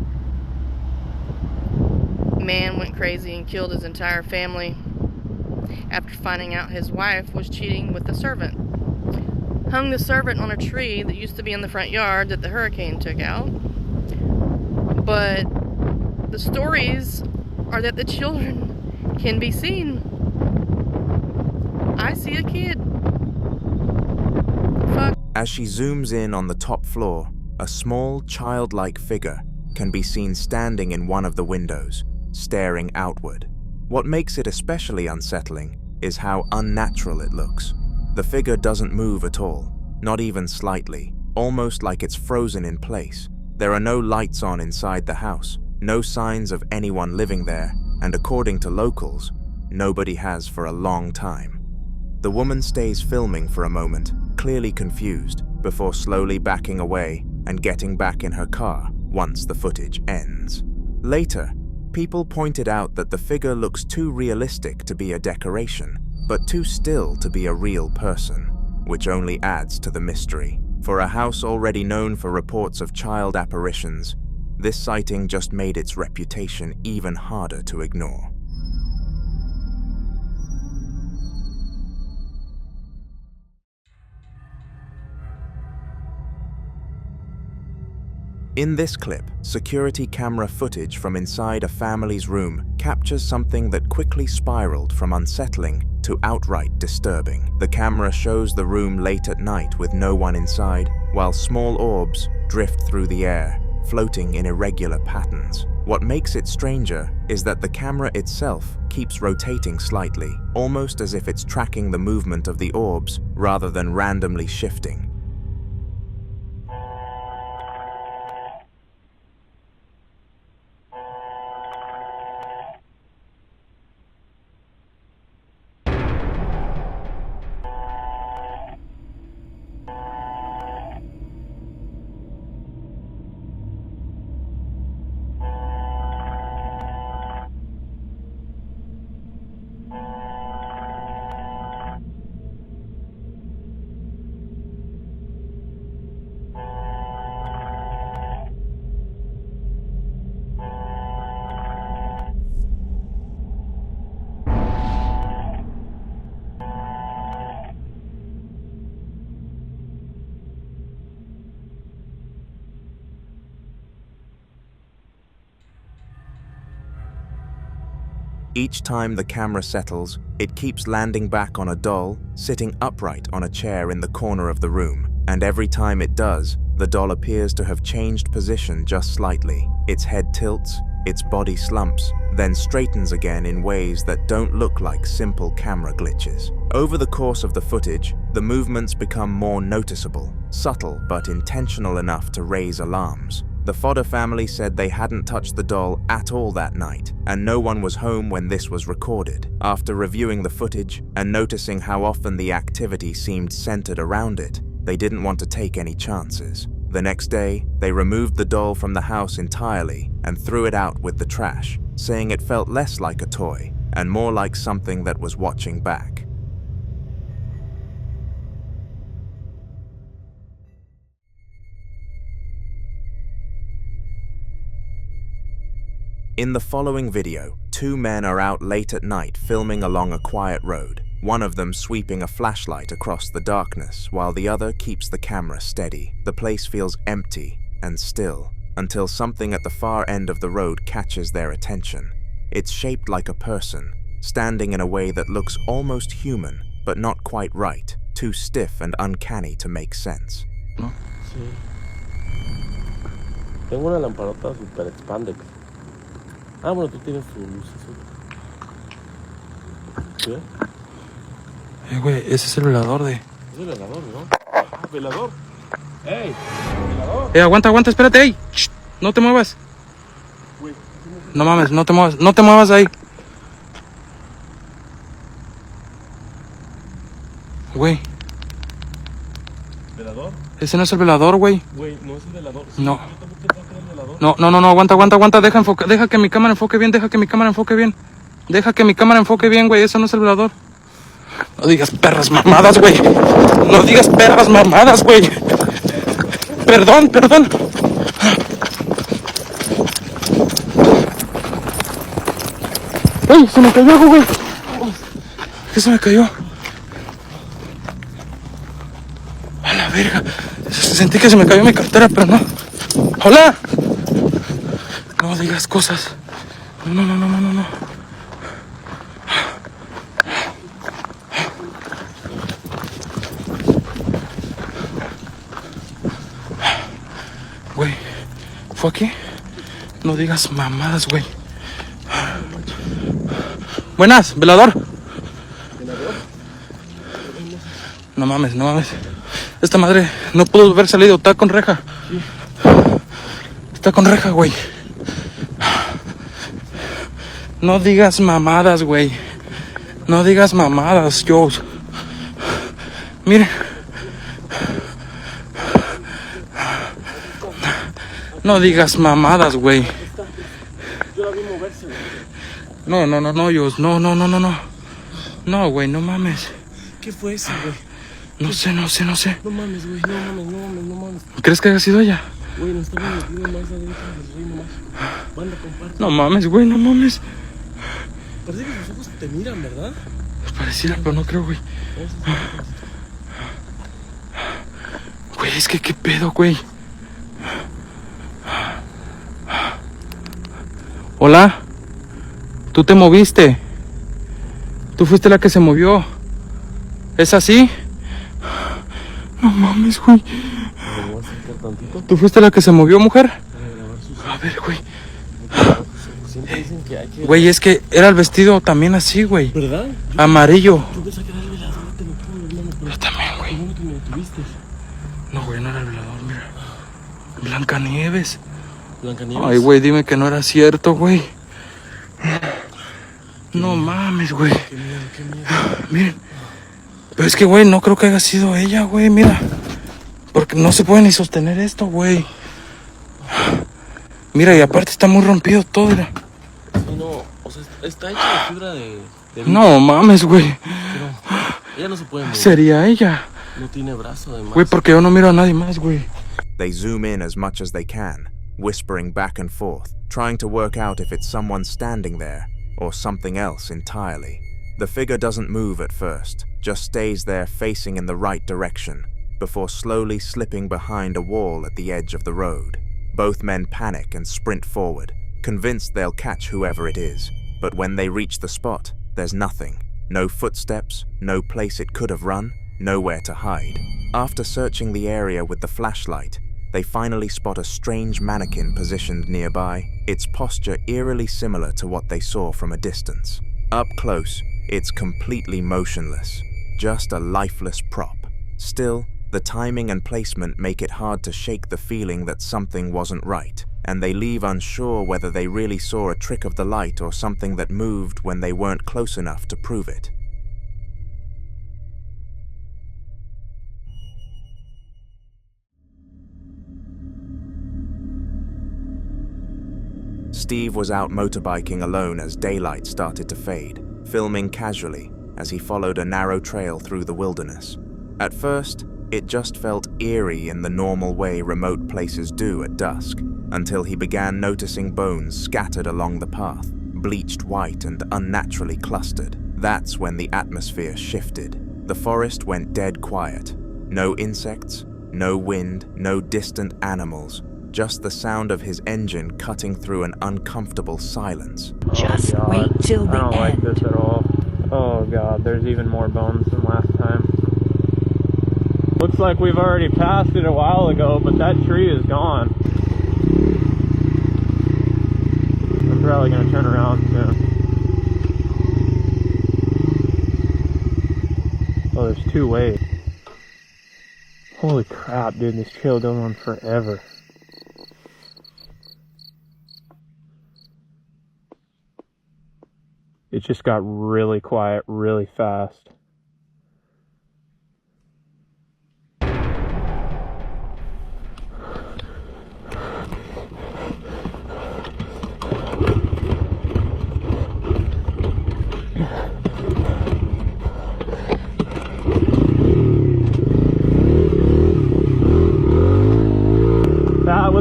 Man went crazy and killed his entire family after finding out his wife was cheating with the servant. Hung the servant on a tree that used to be in the front yard that the hurricane took out. But the stories are that the children can be seen. I see a kid. Fuck.
As she zooms in on the top floor, a small, childlike figure can be seen standing in one of the windows, staring outward. What makes it especially unsettling is how unnatural it looks. The figure doesn't move at all, not even slightly, almost like it's frozen in place. There are no lights on inside the house, no signs of anyone living there, and according to locals, nobody has for a long time. The woman stays filming for a moment, clearly confused, before slowly backing away and getting back in her car once the footage ends. Later, people pointed out that the figure looks too realistic to be a decoration, but too still to be a real person, which only adds to the mystery. For a house already known for reports of child apparitions, this sighting just made its reputation even harder to ignore. In this clip, security camera footage from inside a family's room captures something that quickly spiraled from unsettling to outright disturbing. The camera shows the room late at night with no one inside, while small orbs drift through the air, floating in irregular patterns. What makes it stranger is that the camera itself keeps rotating slightly, almost as if it's tracking the movement of the orbs rather than randomly shifting. Each time the camera settles, it keeps landing back on a doll sitting upright on a chair in the corner of the room, and every time it does, the doll appears to have changed position just slightly. Its head tilts, its body slumps, then straightens again in ways that don't look like simple camera glitches. Over the course of the footage, the movements become more noticeable, subtle but intentional enough to raise alarms. The Fodder family said they hadn't touched the doll at all that night, and no one was home when this was recorded. After reviewing the footage and noticing how often the activity seemed centered around it, they didn't want to take any chances. The next day, they removed the doll from the house entirely and threw it out with the trash, saying it felt less like a toy and more like something that was watching back. In the following video, two men are out late at night filming along a quiet road, one of them sweeping a flashlight across the darkness while the other keeps the camera steady. The place feels empty and still until something at the far end of the road catches their attention. It's shaped like a person, standing in a way that looks almost human, but not quite right, too stiff and uncanny to make sense.
¿No? Sí. Tengo una lamparota super expandex. Ah, bueno, tú tienes tu luz azul. ¿Qué?
Güey, ese es el velador de...
Es el velador, ¿no? Ah, velador. ¡Ey! ¡Velador!
Aguanta, aguanta, espérate, ey. Shh, no te muevas.
Güey,
No mames, no te muevas ahí. Güey,
¿Velador?
ese no es el velador, güey.
Güey, no es el velador. Sí,
No.
Yo también pensaba que era el velador.
No, aguanta, deja que mi cámara enfoque bien, Deja que mi cámara enfoque bien, güey. Eso no es el velador. No digas perras mamadas, güey. No digas perras mamadas, güey. Perdón, perdón. ¡Ey! Se me cayó algo, güey. ¿Qué se me cayó? A la verga. Sentí que se me cayó mi cartera, pero no. ¡Hola! No digas cosas. No, no, no, no, no, no. Güey, ¿fue aquí? No digas mamadas, güey. Buenas, velador. No mames, no mames. Esta madre no pudo haber salido, está con reja. Está con reja, güey. No digas mamadas, güey. No digas mamadas, Joe. Miren. No digas mamadas, güey.
Yo la vi moverse, güey.
No, no, no, no, Joe. No, no, no, no, no. No, güey, no mames.
¿Qué fue eso, güey?
No sé, no sé, no sé.
No mames, güey. No mames, no mames, no mames.
¿Crees que haya sido ella?
Güey, nos estamos metiendo más adentro del reino más. Banda, comparte.
No mames, güey, no mames.
Parece que sus ojos te miran, ¿verdad?
Pareciera, pero no creo, güey. Güey, es que qué pedo, güey. Hola. Tú te moviste. Tú fuiste la que se movió. ¿Es así? No mames, güey. ¿Tú fuiste la que se movió, mujer? A ver, güey. Güey, es que era el vestido también así, güey.
¿Verdad?
Amarillo.
Yo pensé que era el velador, te lo juro, hermano.
Yo también, güey.
¿Cómo que me detuviste?
No, güey, no era el velador, mira. Blancanieves.
Blancanieves.
Ay, güey, dime que no era cierto, güey. No mames, güey.
Qué miedo, qué miedo.
Miren. Pero es que, güey, no creo que haya sido ella, güey, mira. Porque no se puede ni sostener esto, güey. Mira, y aparte está muy rompido todo, mira.
Sí, no, o sea, está hecha de fibra de
No mames, güey.
Pero ella no se puede mover.
Sería ella.
No tiene brazo, además.
Güey, porque yo no miro a nadie más, güey.
They zoom in as much as they can, whispering back and forth, trying to work out if it's someone standing there or something else entirely. The figure doesn't move at first, just stays there facing in the right direction, before slowly slipping behind a wall at the edge of the road. Both men panic and sprint forward, convinced they'll catch whoever it is. But when they reach the spot, there's nothing. No footsteps, no place it could have run, nowhere to hide. After searching the area with the flashlight, they finally spot a strange mannequin positioned nearby, its posture eerily similar to what they saw from a distance. Up close, it's completely motionless, just a lifeless prop. Still, the timing and placement make it hard to shake the feeling that something wasn't right, and they leave unsure whether they really saw a trick of the light or something that moved when they weren't close enough to prove it. Steve was out motorbiking alone as daylight started to fade, filming casually as he followed a narrow trail through the wilderness. At first, it just felt eerie in the normal way remote places do at dusk, until he began noticing bones scattered along the path, bleached white and unnaturally clustered. That's when the atmosphere shifted. The forest went dead quiet. No insects, no wind, no distant animals, just the sound of his engine cutting through an uncomfortable silence.
Just wait till the end.
I don't like this at all. Oh god, there's even more bones than last time. Looks like we've already passed it a while ago, but that tree is gone. I'm probably gonna turn around soon. Oh, there's two ways. Holy crap, dude, this trail goes on forever. It just got really quiet really fast.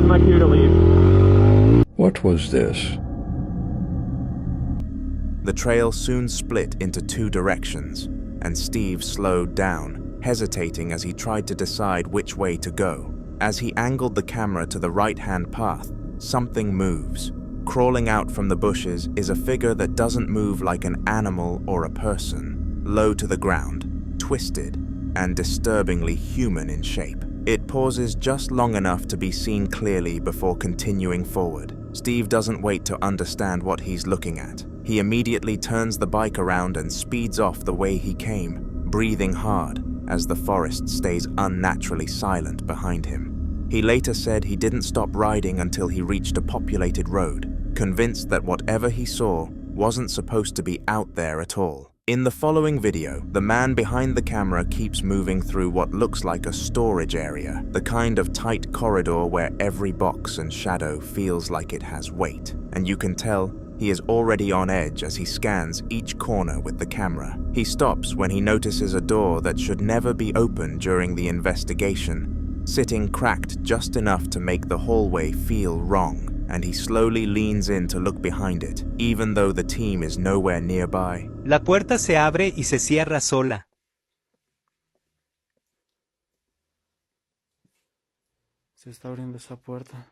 was my cue to leave.
What was this?
The trail soon split into two directions, and Steve slowed down, hesitating as he tried to decide which way to go. As he angled the camera to the right-hand path, something moves. Crawling out from the bushes is a figure that doesn't move like an animal or a person, low to the ground, twisted, and disturbingly human in shape. It pauses just long enough to be seen clearly before continuing forward. Steve doesn't wait to understand what he's looking at. He immediately turns the bike around and speeds off the way he came, breathing hard as the forest stays unnaturally silent behind him. He later said he didn't stop riding until he reached a populated road, convinced that whatever he saw wasn't supposed to be out there at all. In the following video, the man behind the camera keeps moving through what looks like a storage area, the kind of tight corridor where every box and shadow feels like it has weight, and you can tell he is already on edge as he scans each corner with the camera. He stops when he notices a door that should never be opened during the investigation, sitting cracked just enough to make the hallway feel wrong, and he slowly leans in to look behind it, even though the team is nowhere nearby.
La puerta se abre y se cierra sola.
Se está abriendo esa puerta.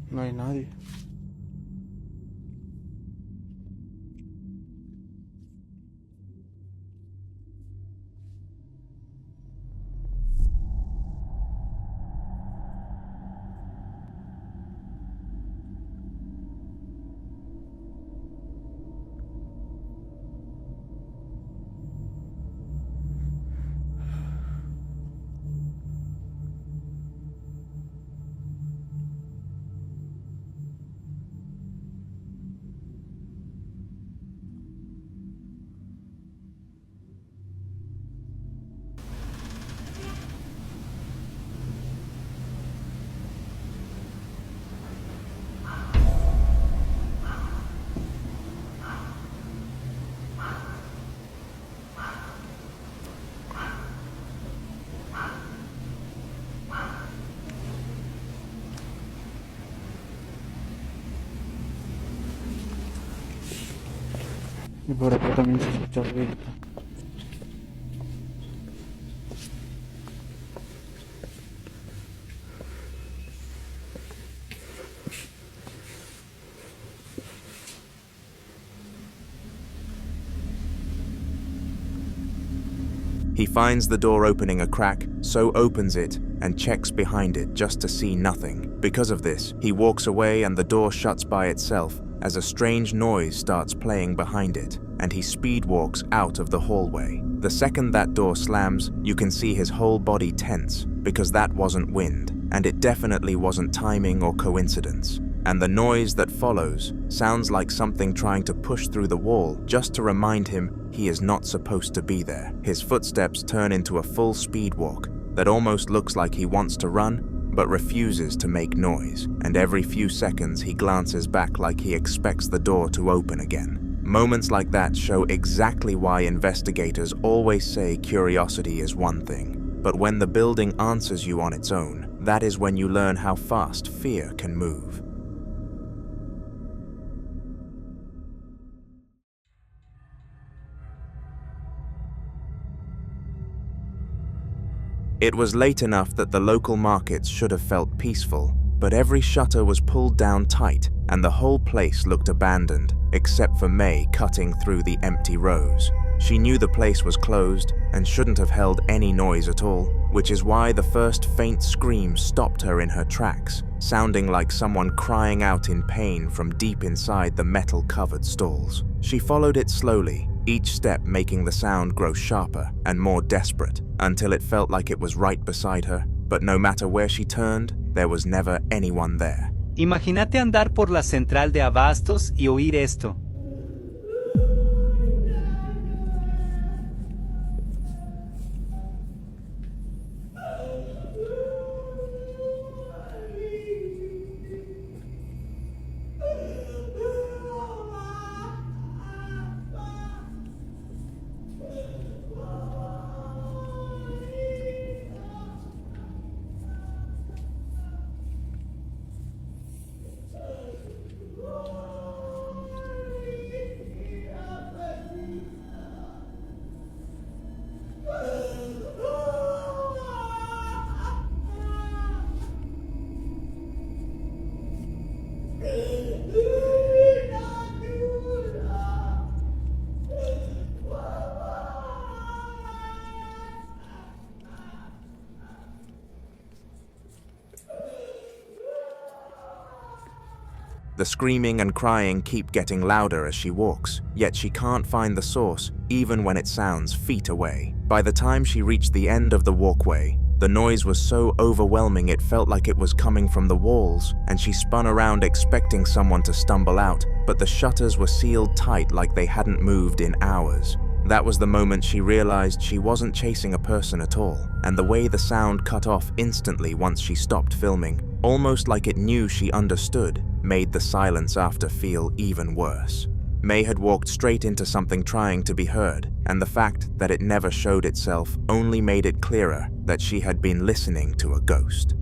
No hay nadie. Y por acá también se escucha ruido.
He finds the door opening a crack, so opens it and checks behind it just to see nothing. Because of this, he walks away and the door shuts by itself as a strange noise starts playing behind it, and he speed walks out of the hallway. The second that door slams, you can see his whole body tense, because that wasn't wind, and it definitely wasn't timing or coincidence. And the noise that follows sounds like something trying to push through the wall just to remind him he is not supposed to be there. His footsteps turn into a full speed walk that almost looks like he wants to run, but refuses to make noise, and every few seconds he glances back like he expects the door to open again. Moments like that show exactly why investigators always say curiosity is one thing, but when the building answers you on its own, that is when you learn how fast fear can move. It was late enough that the local markets should have felt peaceful, but every shutter was pulled down tight and the whole place looked abandoned, except for May cutting through the empty rows. She knew the place was closed and shouldn't have held any noise at all, which is why the first faint scream stopped her in her tracks, sounding like someone crying out in pain from deep inside the metal-covered stalls. She followed it slowly, each step making the sound grow sharper and more desperate, until it felt like it was right beside her, but no matter where she turned, there was never anyone there.
Imagínate andar por la central de abastos y oír esto.
The screaming and crying keep getting louder as she walks, yet she can't find the source even when it sounds feet away. By the time she reached the end of the walkway, the noise was so overwhelming it felt like it was coming from the walls, and she spun around expecting someone to stumble out, but the shutters were sealed tight like they hadn't moved in hours. That was the moment she realized she wasn't chasing a person at all, and the way the sound cut off instantly once she stopped filming, almost like it knew she understood, made the silence after feel even worse. May had walked straight into something trying to be heard, and the fact that it never showed itself only made it clearer that she had been listening to a ghost.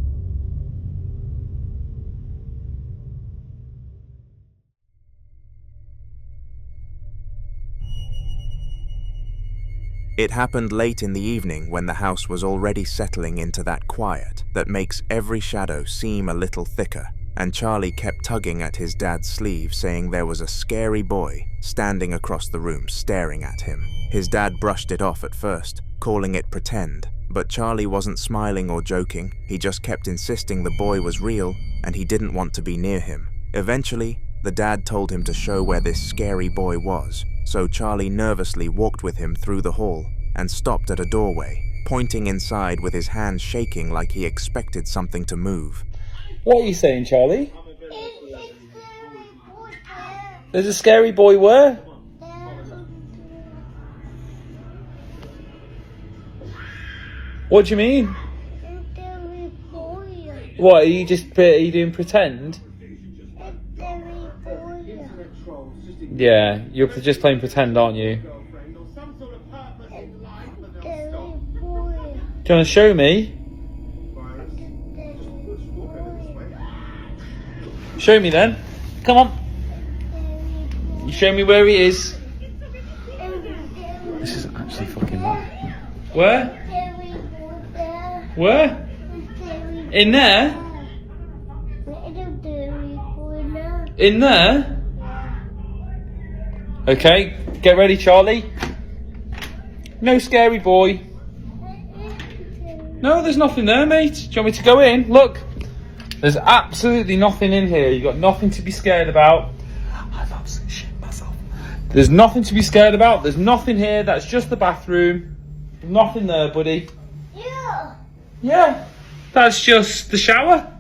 It happened late in the evening when the house was already settling into that quiet that makes every shadow seem a little thicker, and Charlie kept tugging at his dad's sleeve, saying there was a scary boy standing across the room staring at him. His dad brushed it off at first, calling it pretend, but Charlie wasn't smiling or joking. He just kept insisting the boy was real and he didn't want to be near him. Eventually, the dad told him to show where this scary boy was, so Charlie nervously walked with him through the hall and stopped at a doorway, pointing inside with his hands shaking like he expected something to move.
What are you saying, Charlie? There's a scary boy where? What do you mean? What, are you doing pretend? Yeah, you're just playing pretend, aren't you? Do you want to show me? Show me then. Come on. You show me where he is. This is actually fucking bad. Where? Where? In there? In there? Okay, get ready, Charlie. No scary boy. No, there's nothing there, mate. Do you want me to go in? Look. There's absolutely nothing in here. You've got nothing to be scared about. I've absolutely shit myself. There's nothing to be scared about. There's nothing here. That's just the bathroom. Nothing there, buddy. Yeah. Yeah. That's just the shower.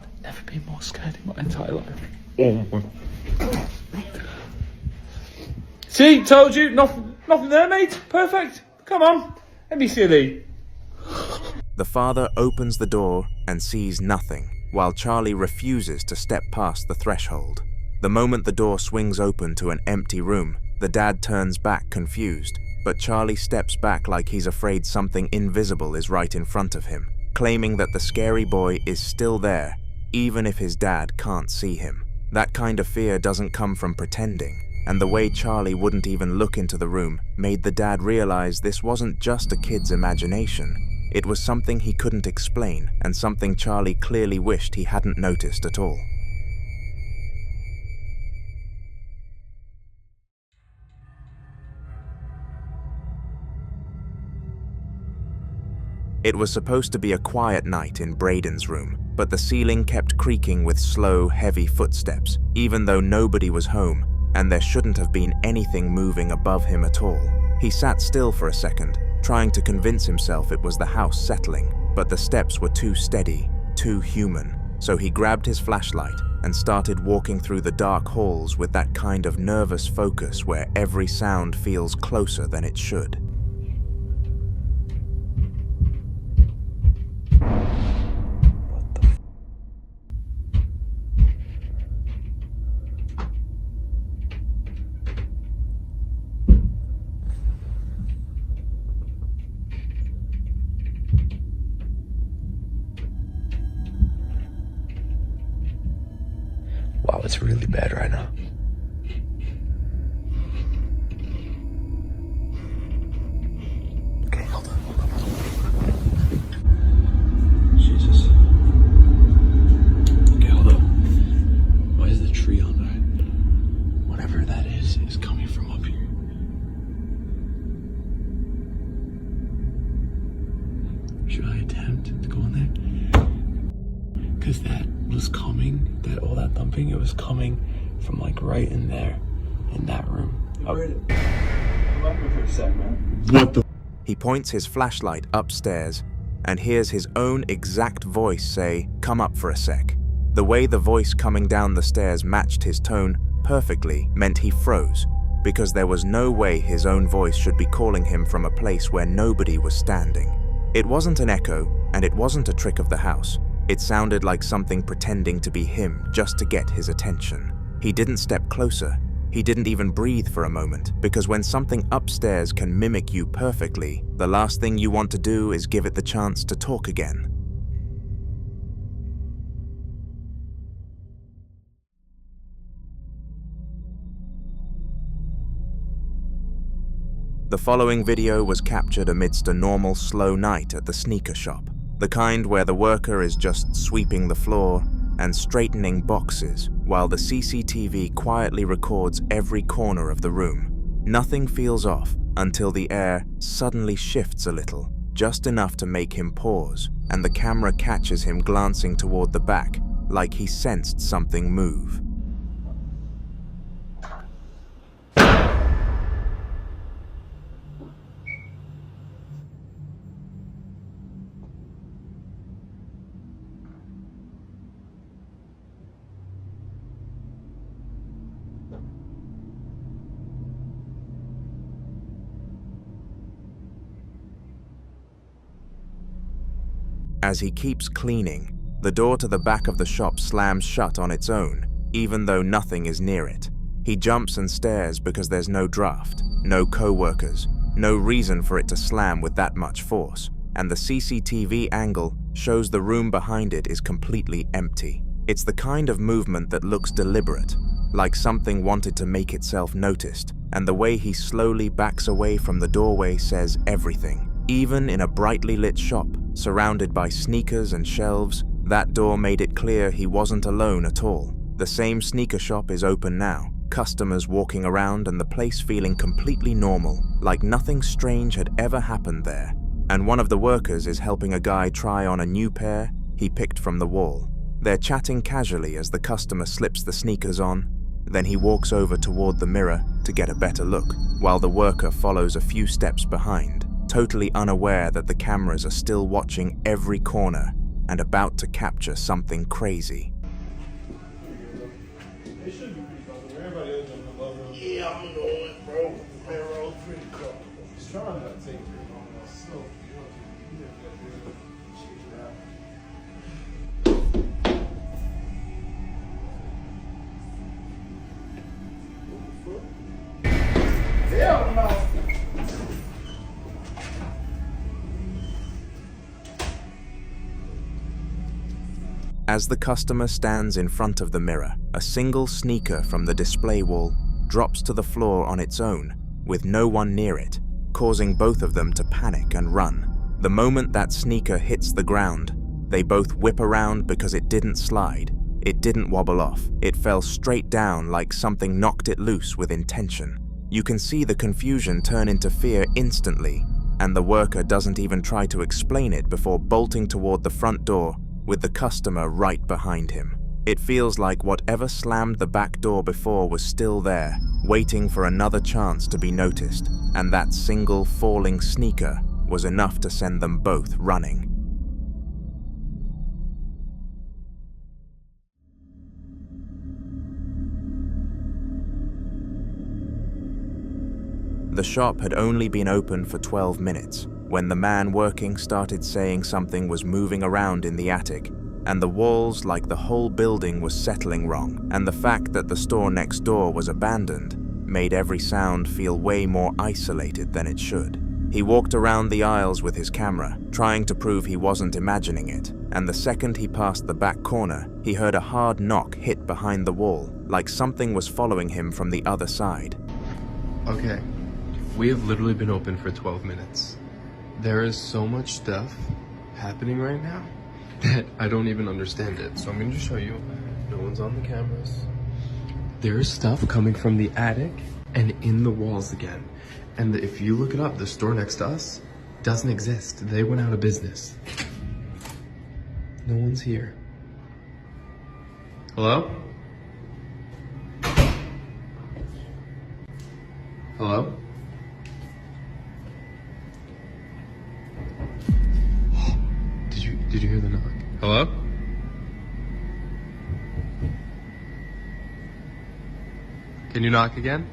I've never been more scared in my entire life. Oh. See, told you. Nothing there, mate. Perfect. Come on. Let me silly.
The father opens the door and sees nothing, while Charlie refuses to step past the threshold. The moment the door swings open to an empty room, the dad turns back confused, but Charlie steps back like he's afraid something invisible is right in front of him, claiming that the scary boy is still there, even if his dad can't see him. That kind of fear doesn't come from pretending, and the way Charlie wouldn't even look into the room made the dad realize this wasn't just a kid's imagination. It was something he couldn't explain, and something Charlie clearly wished he hadn't noticed at all. It was supposed to be a quiet night in Braden's room, but the ceiling kept creaking with slow, heavy footsteps, even though nobody was home, and there shouldn't have been anything moving above him at all. He sat still for a second, trying to convince himself it was the house settling, but the steps were too steady, too human, so he grabbed his flashlight and started walking through the dark halls with that kind of nervous focus where every sound feels closer than it should.
Wow, it's really bad right now. Okay, hold on. Jesus. Okay, hold up. Why is the tree on there? Whatever that is coming from up here. Should I attempt to go in there? Because that was coming, all that thumping, it was coming from like right in there, in that room.
Come up here for a sec, man.
What the?
He points his flashlight upstairs and hears his own exact voice say, "Come up for a sec." The way the voice coming down the stairs matched his tone perfectly meant he froze, because there was no way his own voice should be calling him from a place where nobody was standing. It wasn't an echo, and it wasn't a trick of the house. It sounded like something pretending to be him just to get his attention. He didn't step closer. He didn't even breathe for a moment, because when something upstairs can mimic you perfectly, the last thing you want to do is give it the chance to talk again. The following video was captured amidst a normal slow night at the sneaker shop. The kind where the worker is just sweeping the floor and straightening boxes while the CCTV quietly records every corner of the room. Nothing feels off until the air suddenly shifts a little, just enough to make him pause, and the camera catches him glancing toward the back like he sensed something move. As he keeps cleaning, the door to the back of the shop slams shut on its own, even though nothing is near it. He jumps and stares because there's no draft, no co-workers, no reason for it to slam with that much force, and the CCTV angle shows the room behind it is completely empty. It's the kind of movement that looks deliberate, like something wanted to make itself noticed, and the way he slowly backs away from the doorway says everything. Even in a brightly lit shop, surrounded by sneakers and shelves, that door made it clear he wasn't alone at all. The same sneaker shop is open now, customers walking around and the place feeling completely normal, like nothing strange had ever happened there. And one of the workers is helping a guy try on a new pair he picked from the wall. They're chatting casually as the customer slips the sneakers on. Then he walks over toward the mirror to get a better look, while the worker follows a few steps behind, totally unaware that the cameras are still watching every corner and about to capture something crazy.
Yeah, I'm going, bro. Railroad pretty cool. He's trying to take it on the slope. Hell no.
As the customer stands in front of the mirror, a single sneaker from the display wall drops to the floor on its own, with no one near it, causing both of them to panic and run. The moment that sneaker hits the ground, they both whip around because it didn't slide. It didn't wobble off. It fell straight down like something knocked it loose with intention. You can see the confusion turn into fear instantly, and the worker doesn't even try to explain it before bolting toward the front door with the customer right behind him. It feels like whatever slammed the back door before was still there, waiting for another chance to be noticed, and that single falling sneaker was enough to send them both running. The shop had only been open for 12 minutes when the man working started saying something was moving around in the attic, and the walls, like the whole building, was settling wrong, and the fact that the store next door was abandoned made every sound feel way more isolated than it should. He walked around the aisles with his camera, trying to prove he wasn't imagining it, and the second he passed the back corner, he heard a hard knock hit behind the wall, like something was following him from the other side.
Okay, we have literally been open for 12 minutes. There is so much stuff happening right now that I don't even understand it. So I'm going to show you. No one's on the cameras. There is stuff coming from the attic and in the walls again. And if you look it up, the store next to us doesn't exist. They went out of business. No one's here. Hello? Hello? Did you hear the knock? Hello? Can you knock again?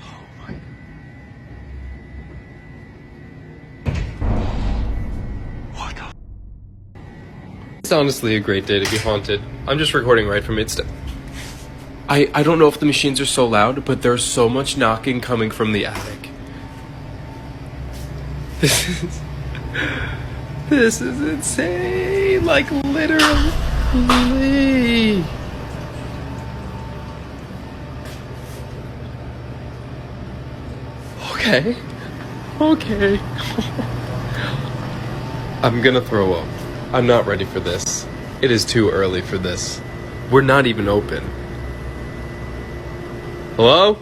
Oh my. What the? It's honestly a great day to be haunted. I'm just recording right from Insta. I don't know if the machines are so loud, but there's so much knocking coming from the attic. This is insane, like literally. Okay. I'm gonna throw up. I'm not ready for this. It is too early for this. We're not even open. Hello?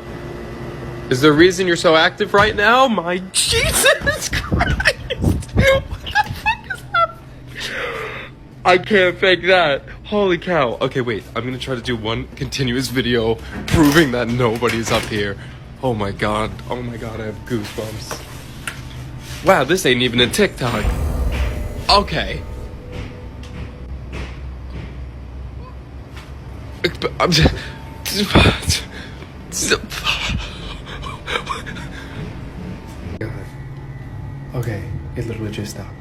Is there a reason you're so active right now? My Jesus Christ! What the fuck is happening? I can't fake that. Holy cow. Okay, wait. I'm gonna try to do one continuous video proving that nobody's up here. Oh my god. I have goosebumps. Wow, this ain't even a TikTok. Okay. I'm just... God. Okay, it literally just stopped.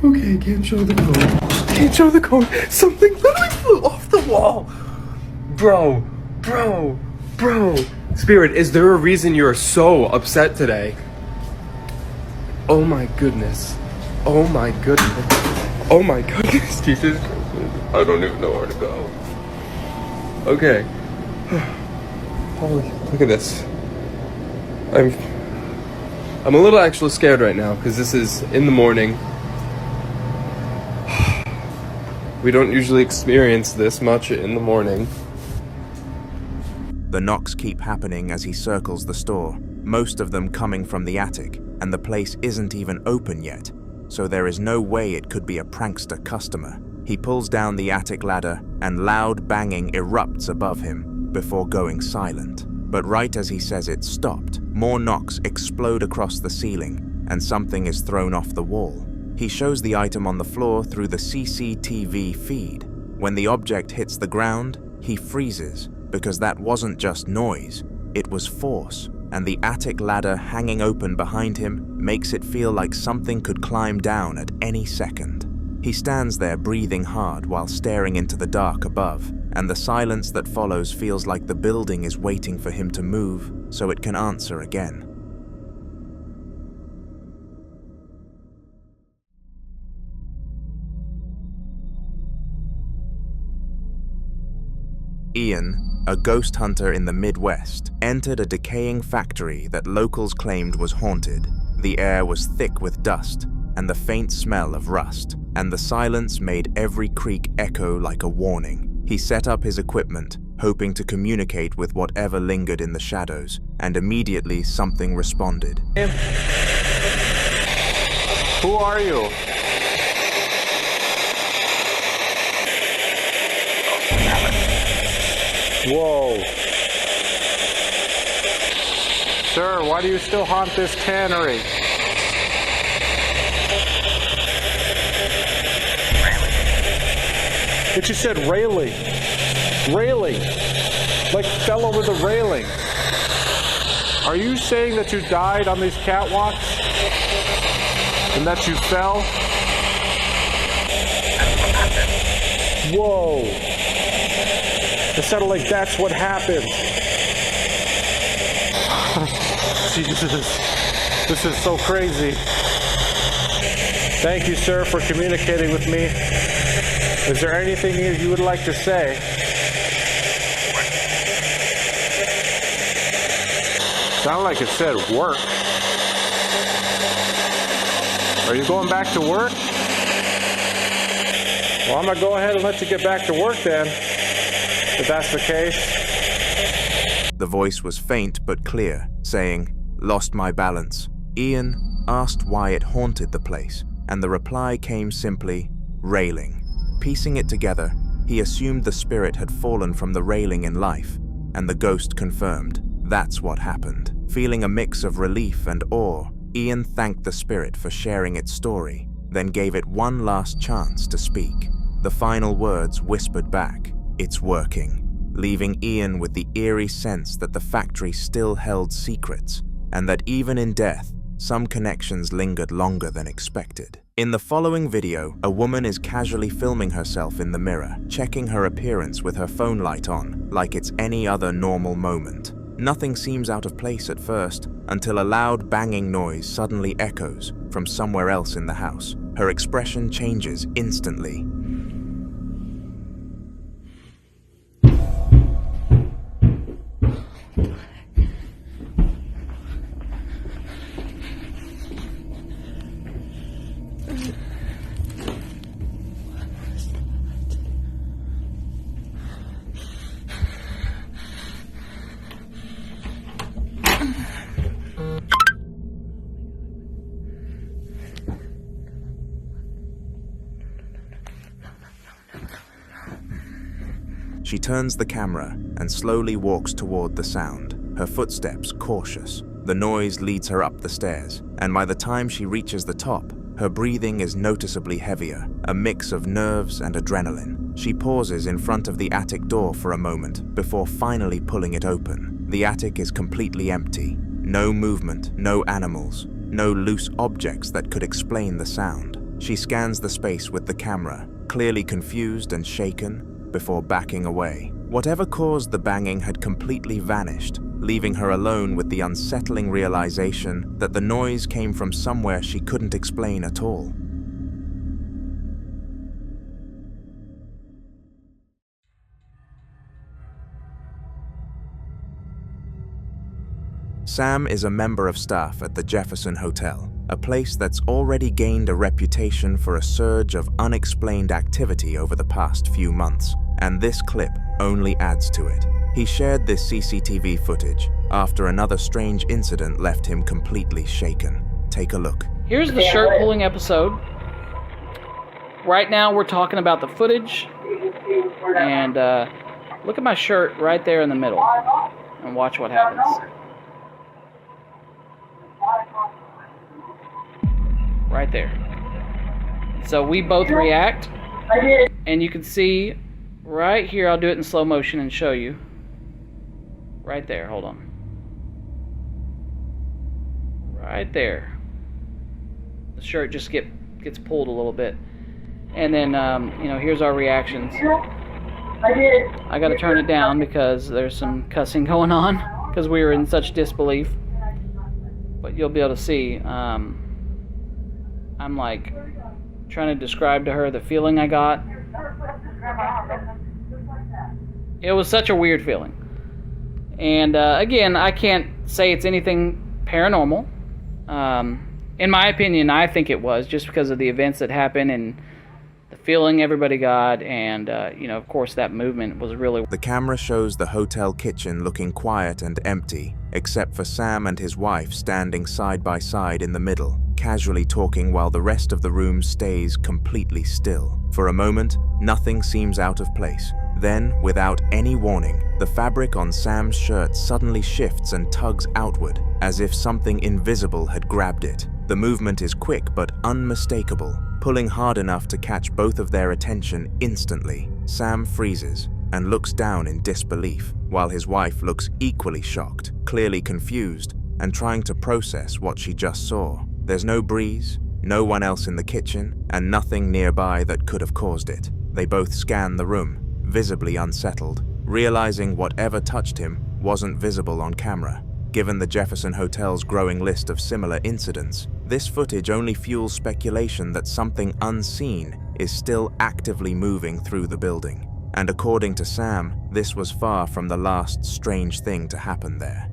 Okay, can't show the code. Something literally flew off the wall. Bro. Spirit, is there a reason you're so upset today? Oh my goodness, Jesus Christ. I don't even know where to go. Okay. Holy, look at this. I'm a little actually scared right now because this is in the morning. We don't usually experience this much in the morning.
The knocks keep happening as he circles the store, most of them coming from the attic, and the place isn't even open yet, so there is no way it could be a prankster customer. He pulls down the attic ladder, and loud banging erupts above him before going silent. But right as he says it stopped, more knocks explode across the ceiling, and something is thrown off the wall. He shows the item on the floor through the CCTV feed. When the object hits the ground, he freezes, because that wasn't just noise, it was force, and the attic ladder hanging open behind him makes it feel like something could climb down at any second. He stands there breathing hard while staring into the dark above, and the silence that follows feels like the building is waiting for him to move so it can answer again. Ian, a ghost hunter in the Midwest, entered a decaying factory that locals claimed was haunted. The air was thick with dust and the faint smell of rust, and the silence made every creak echo like a warning. He set up his equipment, hoping to communicate with whatever lingered in the shadows, and immediately something responded.
Who are you? Whoa. Sir, why do you still haunt this tannery? But you said railing. Railing. Like fell over the railing. Are you saying that you died on these catwalks? And that you fell? Whoa. It sounded like that's what happened. Jesus. This is so crazy. Thank you, sir, for communicating with me. Is there anything you would like to say? Sounded like it said work. Are you going back to work? Well, I'm going to go ahead and let you get back to work then, if that's the case.
The voice was faint but clear, saying, "Lost my balance." Ian asked why it haunted the place, and the reply came simply, "Railing." Piecing it together, he assumed the spirit had fallen from the railing in life, and the ghost confirmed that's what happened. Feeling a mix of relief and awe, Ian thanked the spirit for sharing its story, then gave it one last chance to speak. The final words whispered back, "It's working," leaving Ian with the eerie sense that the factory still held secrets, and that even in death, some connections lingered longer than expected. In the following video, a woman is casually filming herself in the mirror, checking her appearance with her phone light on, like it's any other normal moment. Nothing seems out of place at first, until a loud banging noise suddenly echoes from somewhere else in the house. Her expression changes instantly. She turns the camera and slowly walks toward the sound, her footsteps cautious. The noise leads her up the stairs, and by the time she reaches the top, her breathing is noticeably heavier, a mix of nerves and adrenaline. She pauses in front of the attic door for a moment before finally pulling it open. The attic is completely empty. No movement, no animals, no loose objects that could explain the sound. She scans the space with the camera, clearly confused and shaken, before backing away. Whatever caused the banging had completely vanished, leaving her alone with the unsettling realization that the noise came from somewhere she couldn't explain at all. Sam is a member of staff at the Jefferson Hotel, a place that's already gained a reputation for a surge of unexplained activity over the past few months, and this clip only adds to it. He shared this CCTV footage after another strange incident left him completely shaken. Take a look.
Here's the shirt pulling episode. Right now we're talking about the footage, and look at my shirt right there in the middle, and watch what happens. Right there. So we both react, and you can see right here, I'll do it in slow motion and show you. Right there, hold on. Right there. The shirt just gets pulled a little bit. And then, you know, here's our reactions. I gotta turn it down because there's some cussing going on, because we were in such disbelief. But you'll be able to see, I'm like trying to describe to her the feeling I got. It was such a weird feeling. And again, I can't say it's anything paranormal. In my opinion, I think it was, just because of the events that happened and the feeling everybody got, and of course that movement was really...
The camera shows the hotel kitchen looking quiet and empty, except for Sam and his wife standing side by side in the middle, casually talking while the rest of the room stays completely still. For a moment, nothing seems out of place. Then, without any warning, the fabric on Sam's shirt suddenly shifts and tugs outward, as if something invisible had grabbed it. The movement is quick but unmistakable, pulling hard enough to catch both of their attention instantly. Sam freezes and looks down in disbelief, while his wife looks equally shocked, clearly confused, and trying to process what she just saw. There's no breeze, no one else in the kitchen, and nothing nearby that could have caused it. They both scan the room, visibly unsettled, realizing whatever touched him wasn't visible on camera. Given the Jefferson Hotel's growing list of similar incidents, this footage only fuels speculation that something unseen is still actively moving through the building. And according to Sam, this was far from the last strange thing to happen there.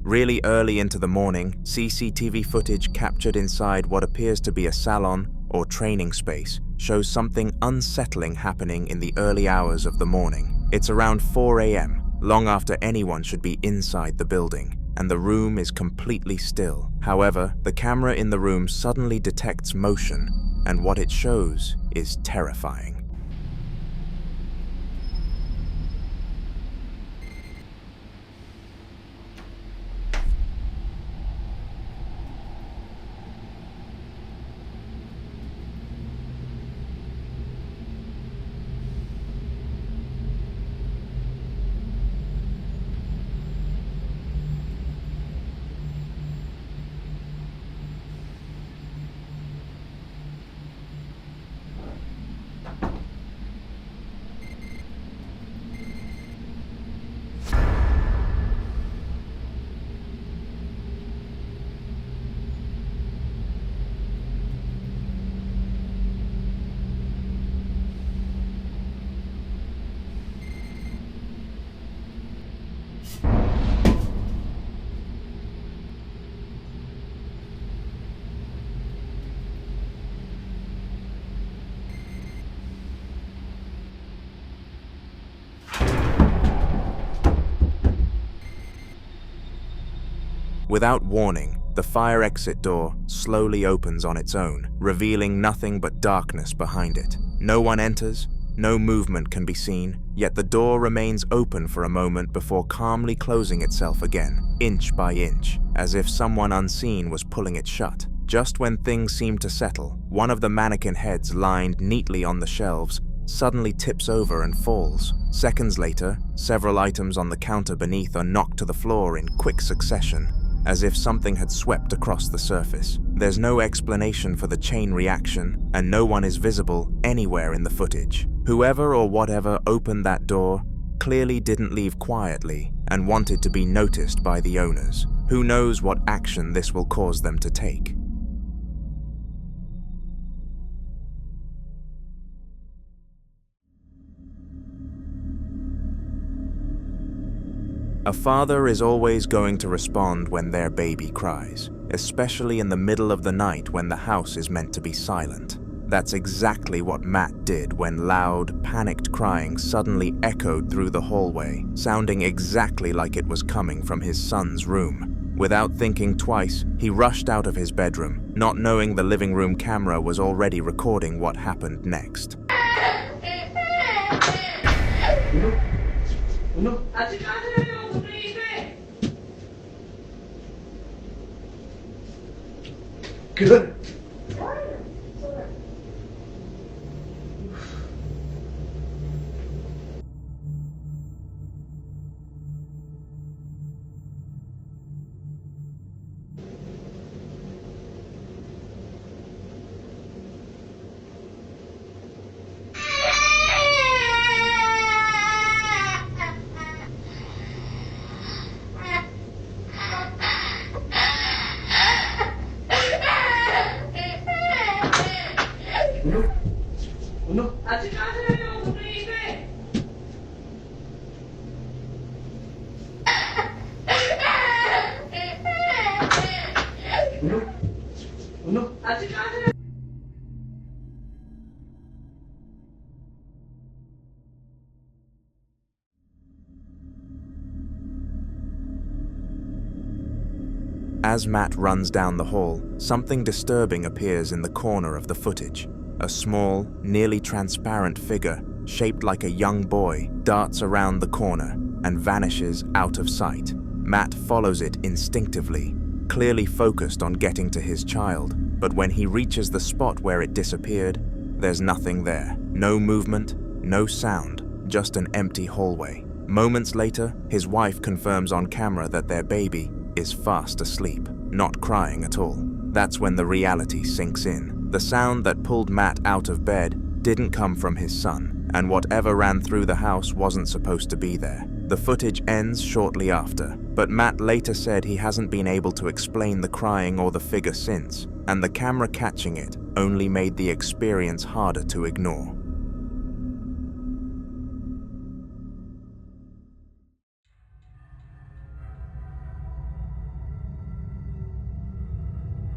Really early into the morning, CCTV footage captured inside what appears to be a salon or training space shows something unsettling happening in the early hours of the morning. It's around 4 a.m., long after anyone should be inside the building, and the room is completely still. However, the camera in the room suddenly detects motion, and what it shows is terrifying. Without warning, the fire exit door slowly opens on its own, revealing nothing but darkness behind it. No one enters, no movement can be seen, yet the door remains open for a moment before calmly closing itself again, inch by inch, as if someone unseen was pulling it shut. Just when things seem to settle, one of the mannequin heads lined neatly on the shelves suddenly tips over and falls. Seconds later, several items on the counter beneath are knocked to the floor in quick succession, as if something had swept across the surface. There's no explanation for the chain reaction, and no one is visible anywhere in the footage. Whoever or whatever opened that door clearly didn't leave quietly and wanted to be noticed by the owners. Who knows what action this will cause them to take? A father is always going to respond when their baby cries, especially in the middle of the night when the house is meant to be silent. That's exactly what Matt did when loud, panicked crying suddenly echoed through the hallway, sounding exactly like it was coming from his son's room. Without thinking twice, he rushed out of his bedroom, not knowing the living room camera was already recording what happened next.
Good.
As Matt runs down the hall, something disturbing appears in the corner of the footage. A small, nearly transparent figure, shaped like a young boy, darts around the corner and vanishes out of sight. Matt follows it instinctively, clearly focused on getting to his child, but when he reaches the spot where it disappeared, there's nothing there. No movement, no sound, just an empty hallway. Moments later, his wife confirms on camera that their baby is fast asleep, not crying at all. That's when the reality sinks in. The sound that pulled Matt out of bed didn't come from his son, and whatever ran through the house wasn't supposed to be there. The footage ends shortly after, but Matt later said he hasn't been able to explain the crying or the figure since, and the camera catching it only made the experience harder to ignore.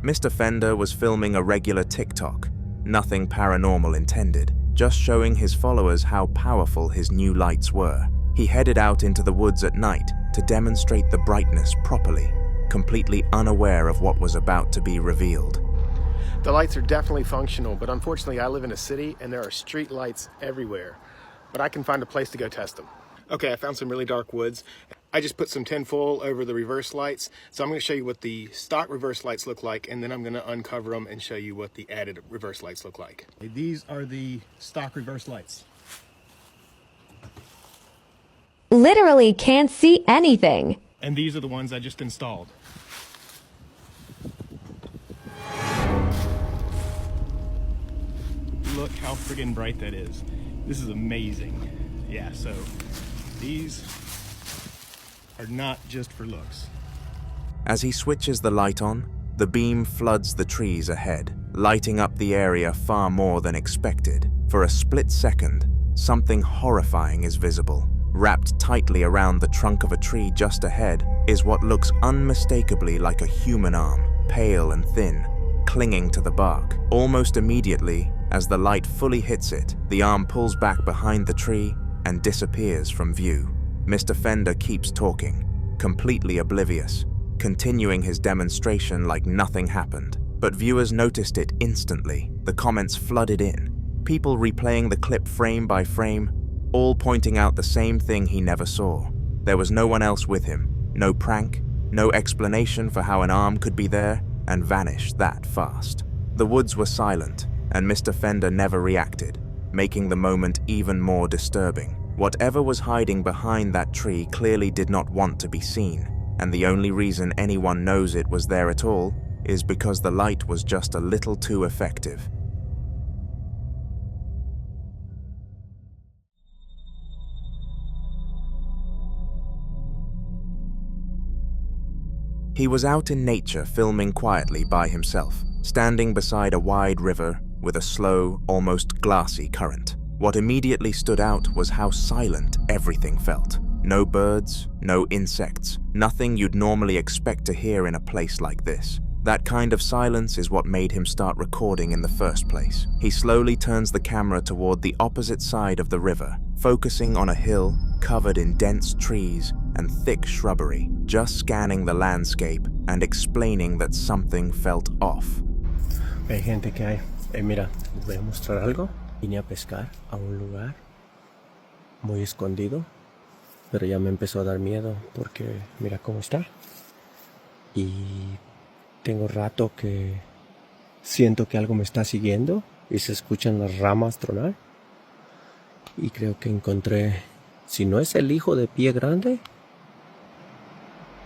Mr. Fender was filming a regular TikTok, nothing paranormal intended, just showing his followers how powerful his new lights were. He headed out into the woods at night to demonstrate the brightness properly, completely unaware of what was about to be revealed.
The lights are definitely functional, but unfortunately I live in a city and there are street lights everywhere. But I can find a place to go test them. Okay, I found some really dark woods. I just put some tinfoil over the reverse lights. So I'm going to show you what the stock reverse lights look like, and then I'm going to uncover them and show you what the added reverse lights look like. These are the stock reverse lights.
Literally can't see anything.
And these are the ones I just installed. Look how friggin' bright that is. This is amazing. Yeah, so these are not just for looks.
As he switches the light on, the beam floods the trees ahead, lighting up the area far more than expected. For a split second, something horrifying is visible. Wrapped tightly around the trunk of a tree just ahead is what looks unmistakably like a human arm, pale and thin, clinging to the bark. Almost immediately, as the light fully hits it, the arm pulls back behind the tree and disappears from view. Mr. Fender keeps talking, completely oblivious, continuing his demonstration like nothing happened. But viewers noticed it instantly. The comments flooded in, people replaying the clip frame by frame, all pointing out the same thing he never saw. There was no one else with him, no prank, no explanation for how an arm could be there and vanish that fast. The woods were silent, and Mr. Fender never reacted, making the moment even more disturbing. Whatever was hiding behind that tree clearly did not want to be seen, and the only reason anyone knows it was there at all is because the light was just a little too effective. He was out in nature filming quietly by himself, standing beside a wide river with a slow, almost glassy current. What immediately stood out was how silent everything felt. No birds, no insects, nothing you'd normally expect to hear in a place like this. That kind of silence is what made him start recording in the first place. He slowly turns the camera toward the opposite side of the river, focusing on a hill covered in dense trees and thick shrubbery, just scanning the landscape and explaining that something felt off.
Hey, gente, ¿qué hay? Mira, les voy a mostrar algo. Vine a pescar a un lugar muy escondido, pero ya me empezó a dar miedo porque mira cómo está. Y tengo rato que siento que algo me está siguiendo y se escuchan las ramas tronar. Y creo que encontré, si no es el hijo de Pie Grande,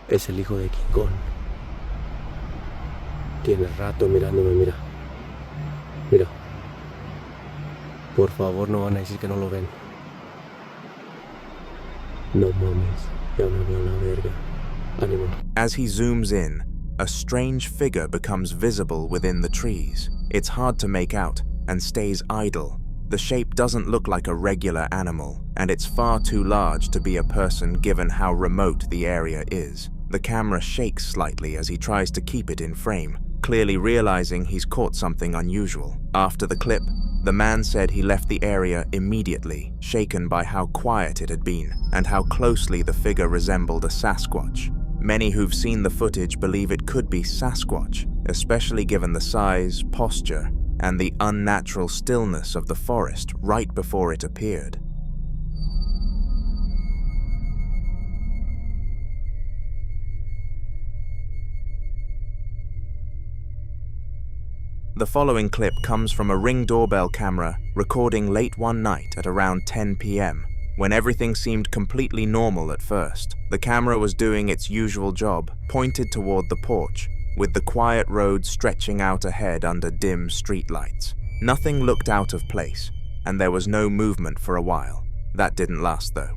es el hijo de King Kong. Tiene rato mirándome, mira. Mira. Por favor, no van a decir que no lo ven. No mames, ya me veo la verga. Ánimo.
As he zooms in, a strange figure becomes visible within the trees. It's hard to make out and stays idle. The shape doesn't look like a regular animal, and it's far too large to be a person given how remote the area is. The camera shakes slightly as he tries to keep it in frame, clearly realizing he's caught something unusual. After the clip, the man said he left the area immediately, shaken by how quiet it had been and how closely the figure resembled a Sasquatch. Many who've seen the footage believe it could be Sasquatch, especially given the size, posture, and the unnatural stillness of the forest right before it appeared. The following clip comes from a Ring doorbell camera recording late one night at around 10 p.m. when everything seemed completely normal at first. The camera was doing its usual job, pointed toward the porch, with the quiet road stretching out ahead under dim streetlights. Nothing looked out of place, and there was no movement for a while. That didn't last though.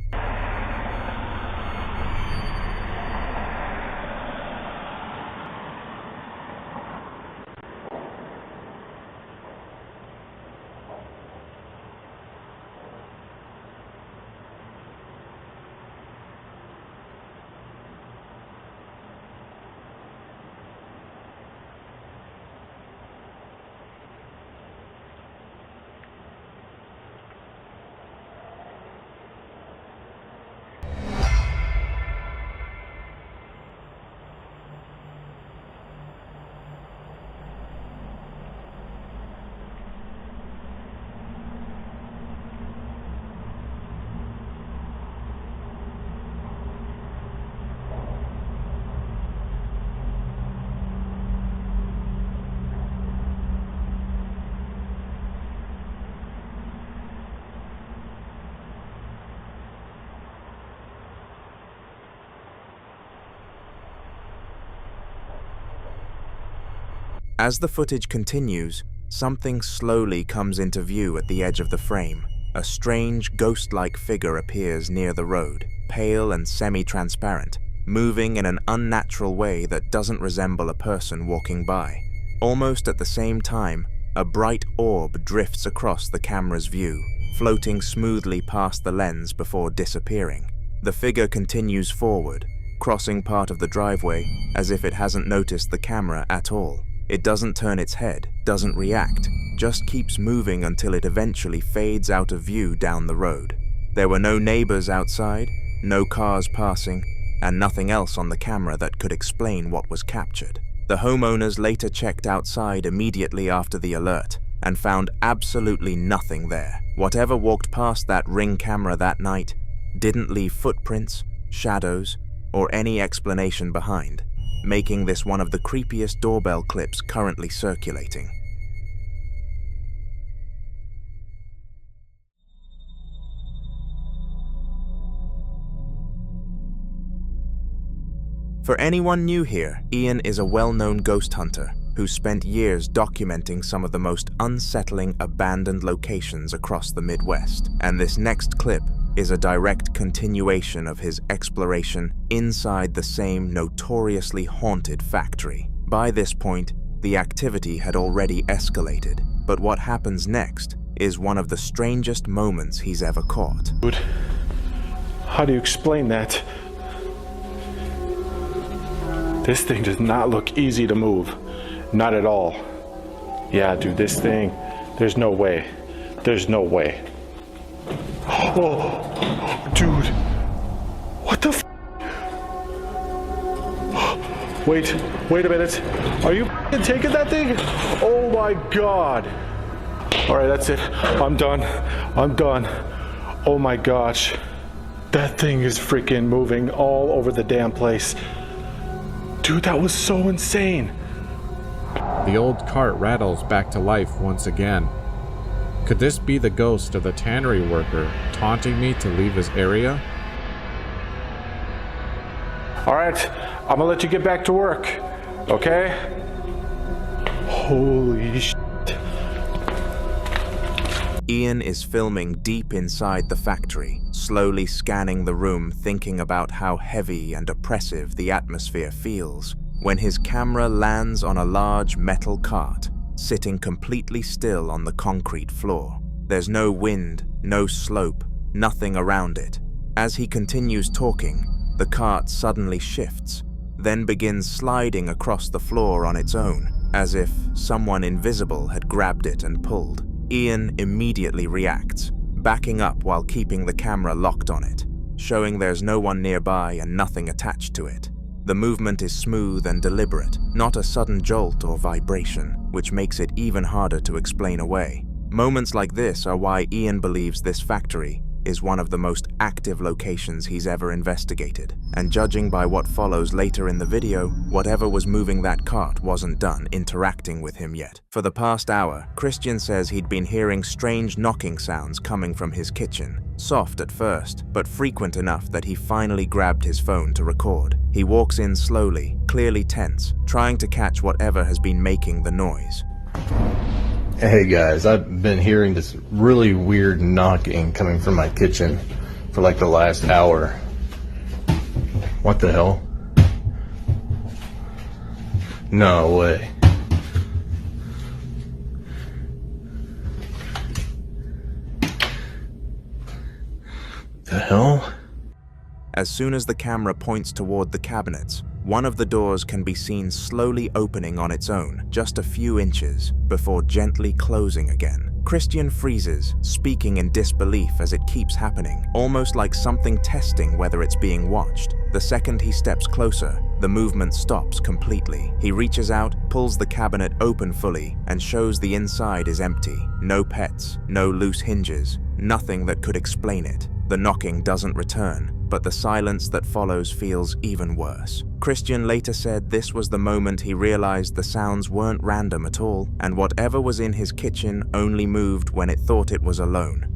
As the footage continues, something slowly comes into view at the edge of the frame. A strange, ghost-like figure appears near the road, pale and semi-transparent, moving in an unnatural way that doesn't resemble a person walking by. Almost at the same time, a bright orb drifts across the camera's view, floating smoothly past the lens before disappearing. The figure continues forward, crossing part of the driveway as if it hasn't noticed the camera at all. It doesn't turn its head, doesn't react, just keeps moving until it eventually fades out of view down the road. There were no neighbors outside, no cars passing, and nothing else on the camera that could explain what was captured. The homeowners later checked outside immediately after the alert and found absolutely nothing there. Whatever walked past that Ring camera that night didn't leave footprints, shadows, or any explanation behind, making this one of the creepiest doorbell clips currently circulating. For anyone new here, Ian is a well-known ghost hunter who spent years documenting some of the most unsettling abandoned locations across the Midwest. And this next clip is a direct continuation of his exploration inside the same notoriously haunted factory. By this point, the activity had already escalated, but what happens next is one of the strangest moments he's ever caught.
Dude, how do you explain that? This thing does not look easy to move. Not at all. Yeah, dude, this thing, there's no way. There's no way. Oh, dude. What the f? Wait a minute. Are you taking that thing? Oh my God. All right, that's it. I'm done. Oh my gosh. That thing is freaking moving all over the damn place. Dude, that was so insane.
The old cart rattles back to life once again. Could this be the ghost of the tannery worker taunting me to leave his area?
All right, I'm gonna let you get back to work, okay? Holy shit.
Ian is filming deep inside the factory, slowly scanning the room, thinking about how heavy and oppressive the atmosphere feels, when his camera lands on a large metal cart, sitting completely still on the concrete floor. There's no wind, no slope, nothing around it. As he continues talking, the cart suddenly shifts, then begins sliding across the floor on its own, as if someone invisible had grabbed it and pulled. Ian immediately reacts, backing up while keeping the camera locked on it, showing there's no one nearby and nothing attached to it. The movement is smooth and deliberate, not a sudden jolt or vibration, which makes it even harder to explain away. Moments like this are why Ian believes this factory is one of the most active locations he's ever investigated, and judging by what follows later in the video, whatever was moving that cart wasn't done interacting with him yet. For the past hour, Christian says he'd been hearing strange knocking sounds coming from his kitchen. Soft at first, but frequent enough that he finally grabbed his phone to record. He walks in slowly, clearly tense, trying to catch whatever has been making the noise.
Hey guys, I've been hearing this really weird knocking coming from my kitchen for like the last hour. What the hell? No way. The hell?
As soon as the camera points toward the cabinets, one of the doors can be seen slowly opening on its own, just a few inches, before gently closing again. Christian freezes, speaking in disbelief as it keeps happening, almost like something testing whether it's being watched. The second he steps closer, the movement stops completely. He reaches out, pulls the cabinet open fully, and shows the inside is empty. No pets, no loose hinges, nothing that could explain it. The knocking doesn't return, but the silence that follows feels even worse. Christian later said this was the moment he realized the sounds weren't random at all, and whatever was in his kitchen only moved when it thought it was alone.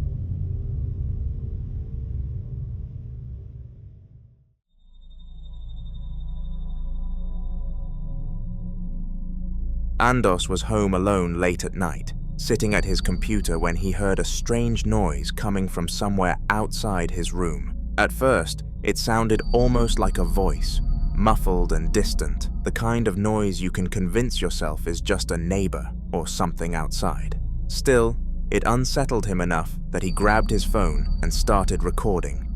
Andos was home alone late at night, sitting at his computer when he heard a strange noise coming from somewhere outside his room. At first, it sounded almost like a voice, muffled and distant, the kind of noise you can convince yourself is just a neighbor or something outside. Still, it unsettled him enough that he grabbed his phone and started recording.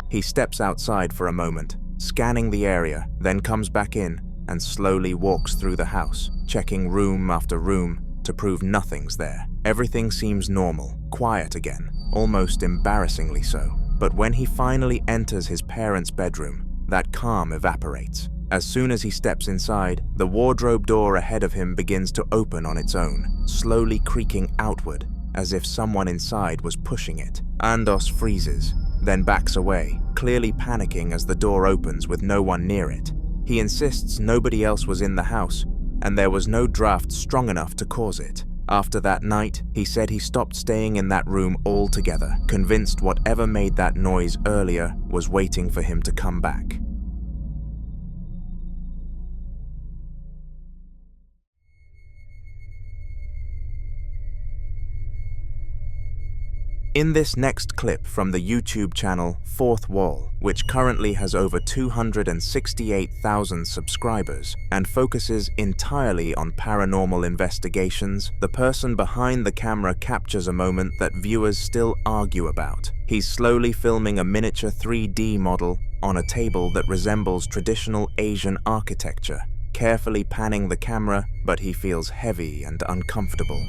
He steps outside for a moment, scanning the area, then comes back in and slowly walks through the house, checking room after room to prove nothing's there. Everything seems normal, quiet again, almost embarrassingly so. But when he finally enters his parents' bedroom, that calm evaporates. As soon as he steps inside, the wardrobe door ahead of him begins to open on its own, slowly creaking outward, as if someone inside was pushing it. Andos freezes, then backs away, clearly panicking as the door opens with no one near it. He insists nobody else was in the house, and there was no draft strong enough to cause it. After that night, he said he stopped staying in that room altogether, convinced whatever made that noise earlier was waiting for him to come back. In this next clip from the YouTube channel Fourth Wall, which currently has over 268,000 subscribers and focuses entirely on paranormal investigations, the person behind the camera captures a moment that viewers still argue about. He's slowly filming a miniature 3D model on a table that resembles traditional Asian architecture, carefully panning the camera, but he feels heavy and uncomfortable.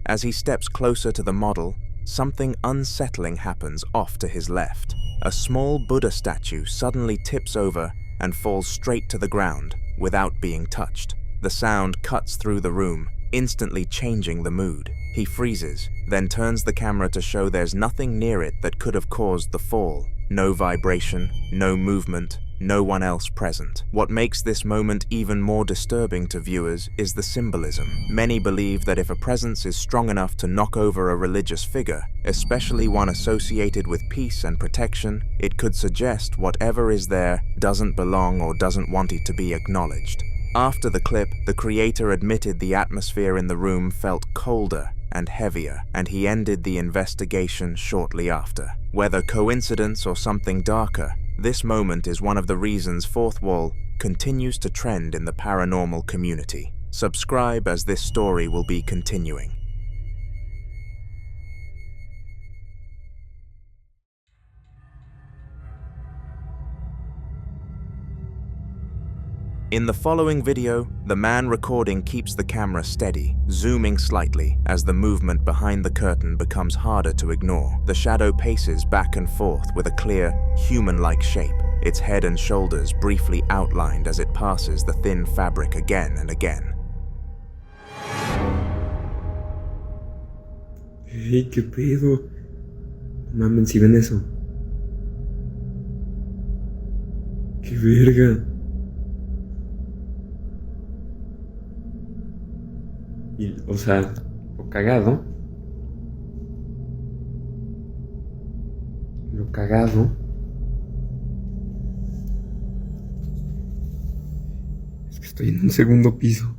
As he steps closer to the model, something unsettling happens off to his left. A small Buddha statue suddenly tips over and falls straight to the ground without being touched. The sound cuts through the room, instantly changing the mood. He freezes, then turns the camera to show there's nothing near it that could have caused the fall. No vibration, no movement, no one else present. What makes this moment even more disturbing to viewers is the symbolism. Many believe that if a presence is strong enough to knock over a religious figure, especially one associated with peace and protection, it could suggest whatever is there doesn't belong or doesn't want it to be acknowledged. After the clip, the creator admitted the atmosphere in the room felt colder and heavier, and he ended the investigation shortly after. Whether coincidence or something darker, this moment is one of the reasons Fourth Wall continues to trend in the paranormal community. Subscribe as this story will be continuing. In the following video, the man recording keeps the camera steady, zooming slightly as the movement behind the curtain becomes harder to ignore. The shadow paces back and forth with a clear, human-like shape, its head and shoulders briefly outlined as it passes the thin fabric again and again.
Hey, ¿qué pedo? Mamen, si ven eso. ¡Qué verga! Y, o sea, lo cagado es que estoy en un segundo piso.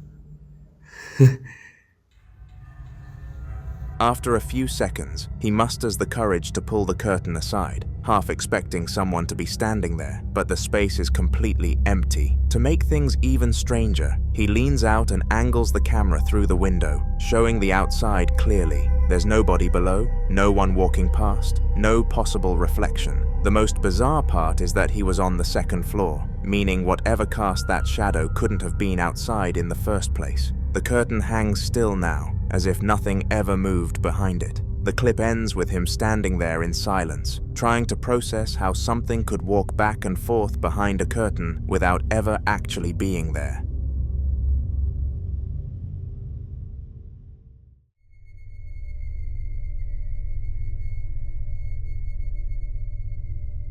After a few seconds, he musters the courage to pull the curtain aside, half expecting someone to be standing there, but the space is completely empty. To make things even stranger, he leans out and angles the camera through the window, showing the outside clearly. There's nobody below, no one walking past, no possible reflection. The most bizarre part is that he was on the second floor, meaning whatever cast that shadow couldn't have been outside in the first place. The curtain hangs still now, as if nothing ever moved behind it. The clip ends with him standing there in silence, trying to process how something could walk back and forth behind a curtain without ever actually being there.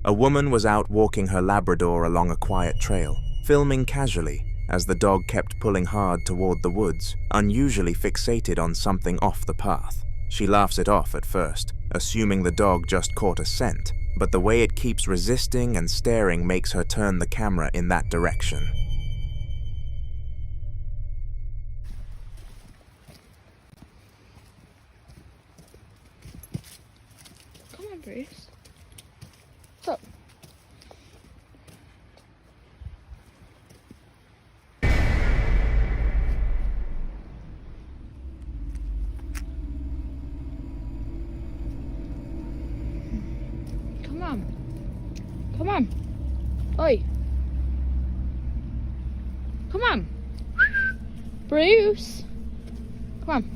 A woman was out walking her Labrador along a quiet trail, filming casually as the dog kept pulling hard toward the woods, unusually fixated on something off the path. She laughs it off at first, assuming the dog just caught a scent, but the way it keeps resisting and staring makes her turn the camera in that direction.
Come on, Bruce. What's up? Come on. Come on. Oi. Come on. Bruce. Come on.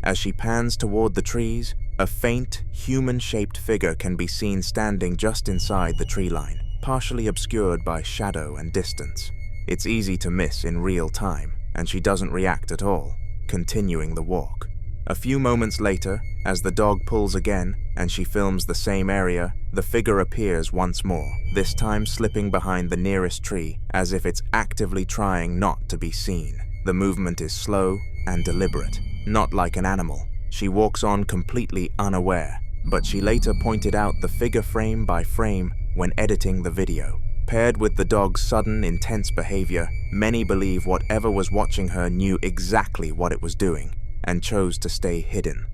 As she pans toward the trees, a faint, human-shaped figure can be seen standing just inside the tree line, partially obscured by shadow and distance. It's easy to miss in real time, and she doesn't react at all, continuing the walk. A few moments later, as the dog pulls again and she films the same area, the figure appears once more, this time slipping behind the nearest tree as if it's actively trying not to be seen. The movement is slow and deliberate, not like an animal. She walks on completely unaware, but she later pointed out the figure frame by frame when editing the video. Paired with the dog's sudden, intense behavior, many believe whatever was watching her knew exactly what it was doing and chose to stay hidden.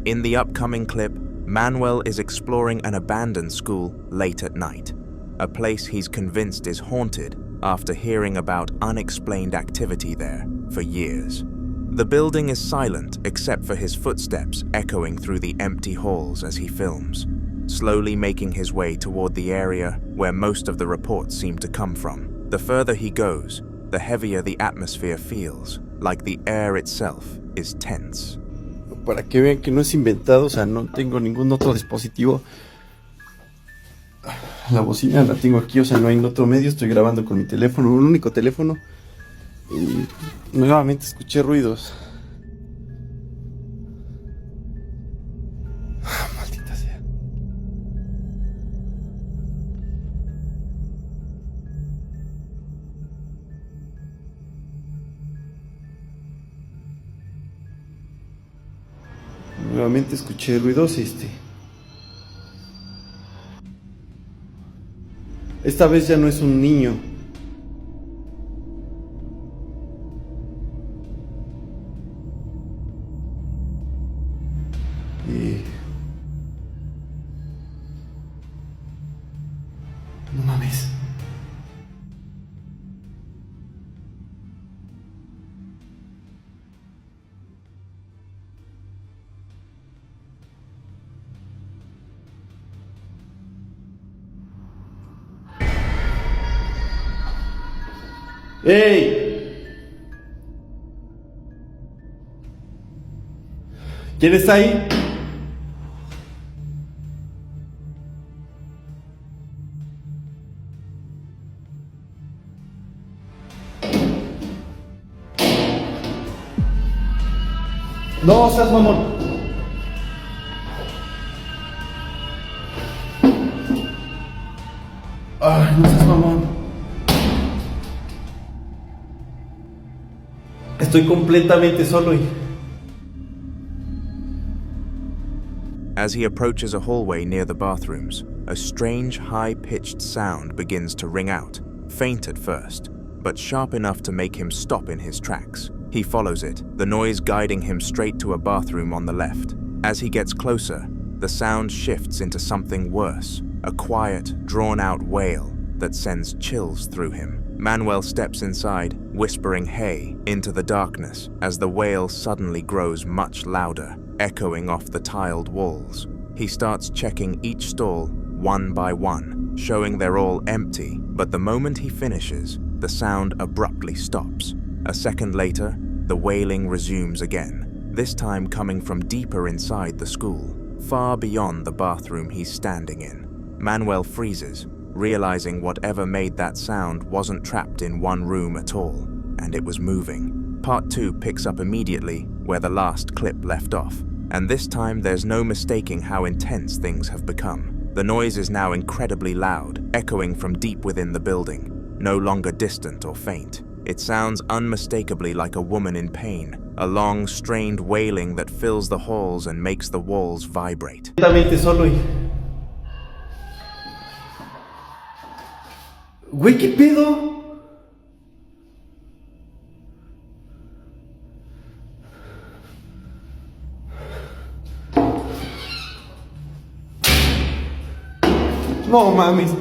In the upcoming clip, Manuel is exploring an abandoned school late at night, a place he's convinced is haunted after hearing about unexplained activity there for years. The building is silent except for his footsteps echoing through the empty halls as he films, slowly making his way toward the area where most of the reports seem to come from. The further he goes, the heavier the atmosphere feels, like the air itself is tense.
Para que vean que no es inventado, o sea, no tengo ningún otro dispositivo. La bocina la tengo aquí, o sea, no hay otro medio, estoy grabando con mi teléfono, un único teléfono. Y nuevamente escuché ruidos. Maldita sea. Nuevamente escuché ruidos, Esta vez ya no es un niño. No mames. ¡Ey! ¿Quién está ahí? No seas mamón. Ay, no seas mamón. Estoy completamente solo y...
As he approaches a hallway near the bathrooms, a strange high-pitched sound begins to ring out, faint at first, but sharp enough to make him stop in his tracks. He follows it, the noise guiding him straight to a bathroom on the left. As he gets closer, the sound shifts into something worse, a quiet, drawn-out wail that sends chills through him. Manuel steps inside, whispering "hey" into the darkness as the wail suddenly grows much louder, echoing off the tiled walls. He starts checking each stall one by one, showing they're all empty, but the moment he finishes, the sound abruptly stops. A second later, the wailing resumes again, this time coming from deeper inside the school, far beyond the bathroom he's standing in. Manuel freezes, realizing whatever made that sound wasn't trapped in one room at all, and it was moving. Part 2 picks up immediately where the last clip left off, and this time there's no mistaking how intense things have become. The noise is now incredibly loud, echoing from deep within the building, no longer distant or faint. It sounds unmistakably like a woman in pain, a long, strained wailing that fills the halls and makes the walls vibrate.
Güey, ¿qué pedo? No mames.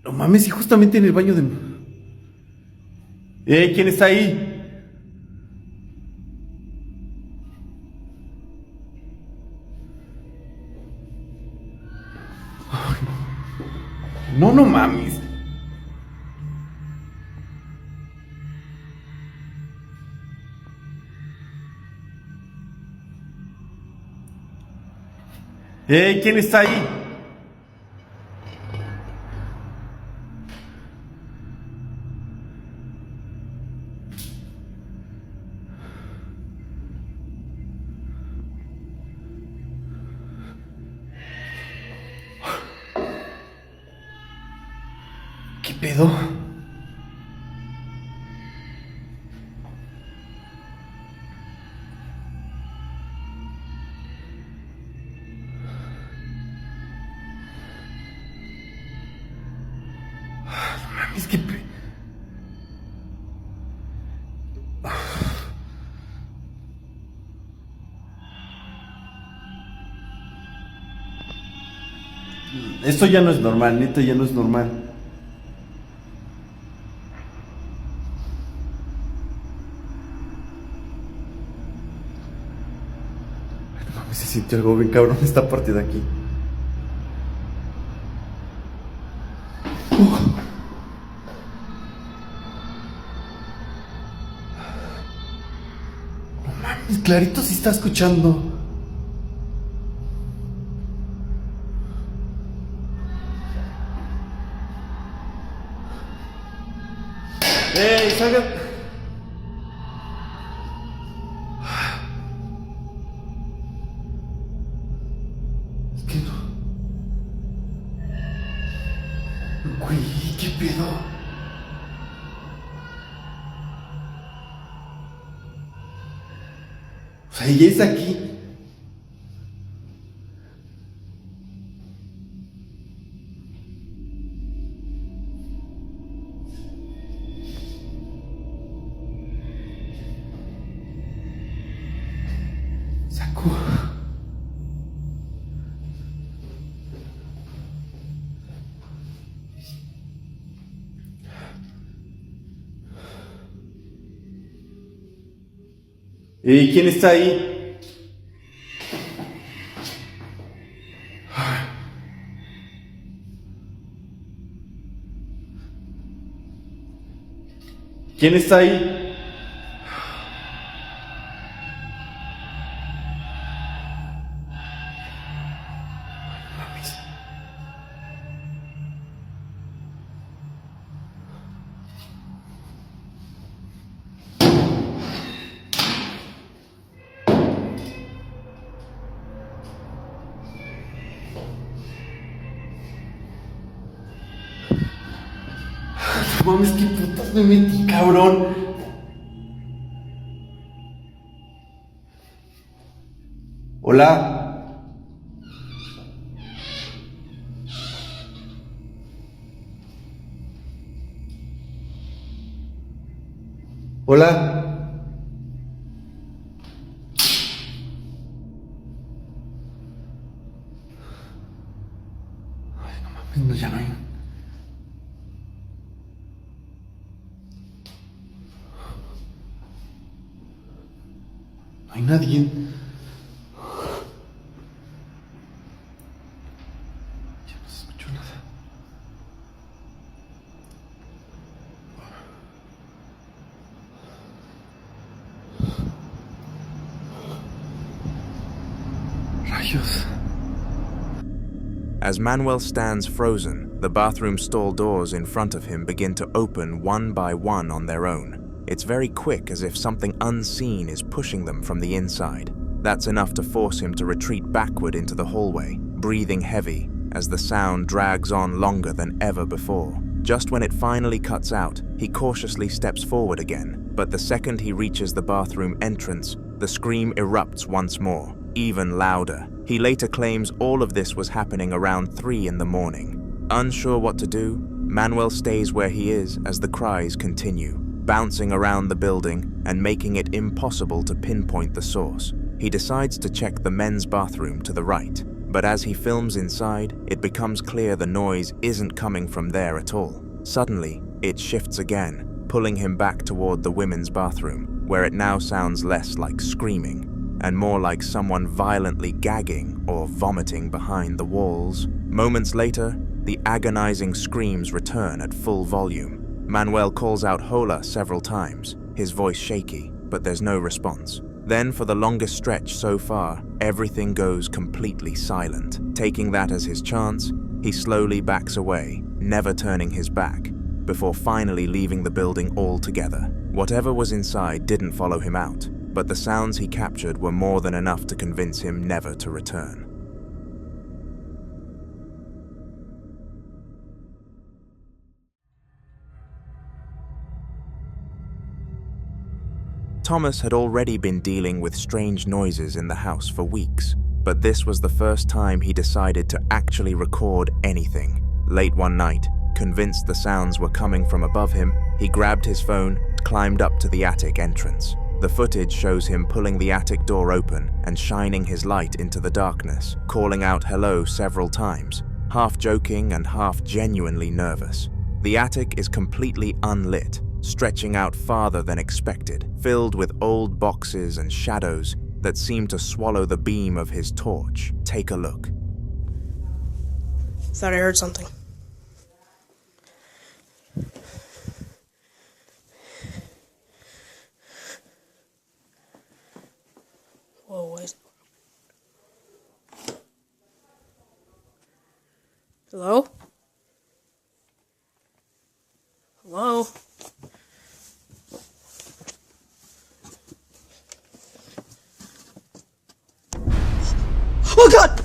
No mames, y justamente en el baño de... ¿Quién está ahí? No, no mames. ¿Quién está ahí? ¿Qué pedo? mames, qué Esto ya no es normal, neta, ya no es normal. Ay, no mames, se sintió algo bien cabrón esta parte de aquí. No mames, clarito sí está escuchando. ¡Ey, salga! Es que no. Güey, ¿qué pedo? O sea, ella es aquí. Saco. ¿Y quién está ahí? ¿Quién está ahí? No mames, qué putas me metí, cabrón. Hola. Hola. Ay, no mames, no, ya no hay. No hay nadie. Ya no se escuchó nada. Rayos.
As Manuel stands frozen, the bathroom stall doors in front of him begin to open one by one on their own. It's very quick, as if something unseen is pushing them from the inside. That's enough to force him to retreat backward into the hallway, breathing heavy as the sound drags on longer than ever before. Just when it finally cuts out, he cautiously steps forward again, but the second he reaches the bathroom entrance, the scream erupts once more, even louder. He later claims all of this was happening around 3 in the morning. Unsure what to do, Manuel stays where he is as the cries continue, bouncing around the building and making it impossible to pinpoint the source. He decides to check the men's bathroom to the right, but as he films inside, it becomes clear the noise isn't coming from there at all. Suddenly, it shifts again, pulling him back toward the women's bathroom, where it now sounds less like screaming and more like someone violently gagging or vomiting behind the walls. Moments later, the agonizing screams return at full volume. Manuel calls out Hola several times, his voice shaky, but there's no response. Then, for the longest stretch so far, everything goes completely silent. Taking that as his chance, he slowly backs away, never turning his back, before finally leaving the building altogether. Whatever was inside didn't follow him out, but the sounds he captured were more than enough to convince him never to return. Thomas had already been dealing with strange noises in the house for weeks, but this was the first time he decided to actually record anything. Late one night, Convinced the sounds were coming from above him, he grabbed his phone, climbed up to the attic entrance. The footage shows him pulling the attic door open and shining his light into the darkness, calling out hello several times, half joking and half genuinely nervous. The attic is completely unlit, stretching out farther than expected, filled with old boxes and shadows that seem to swallow the beam of his torch. Take a look.
Thought I heard something. Whoa, what is... Hello? Hello? Oh God!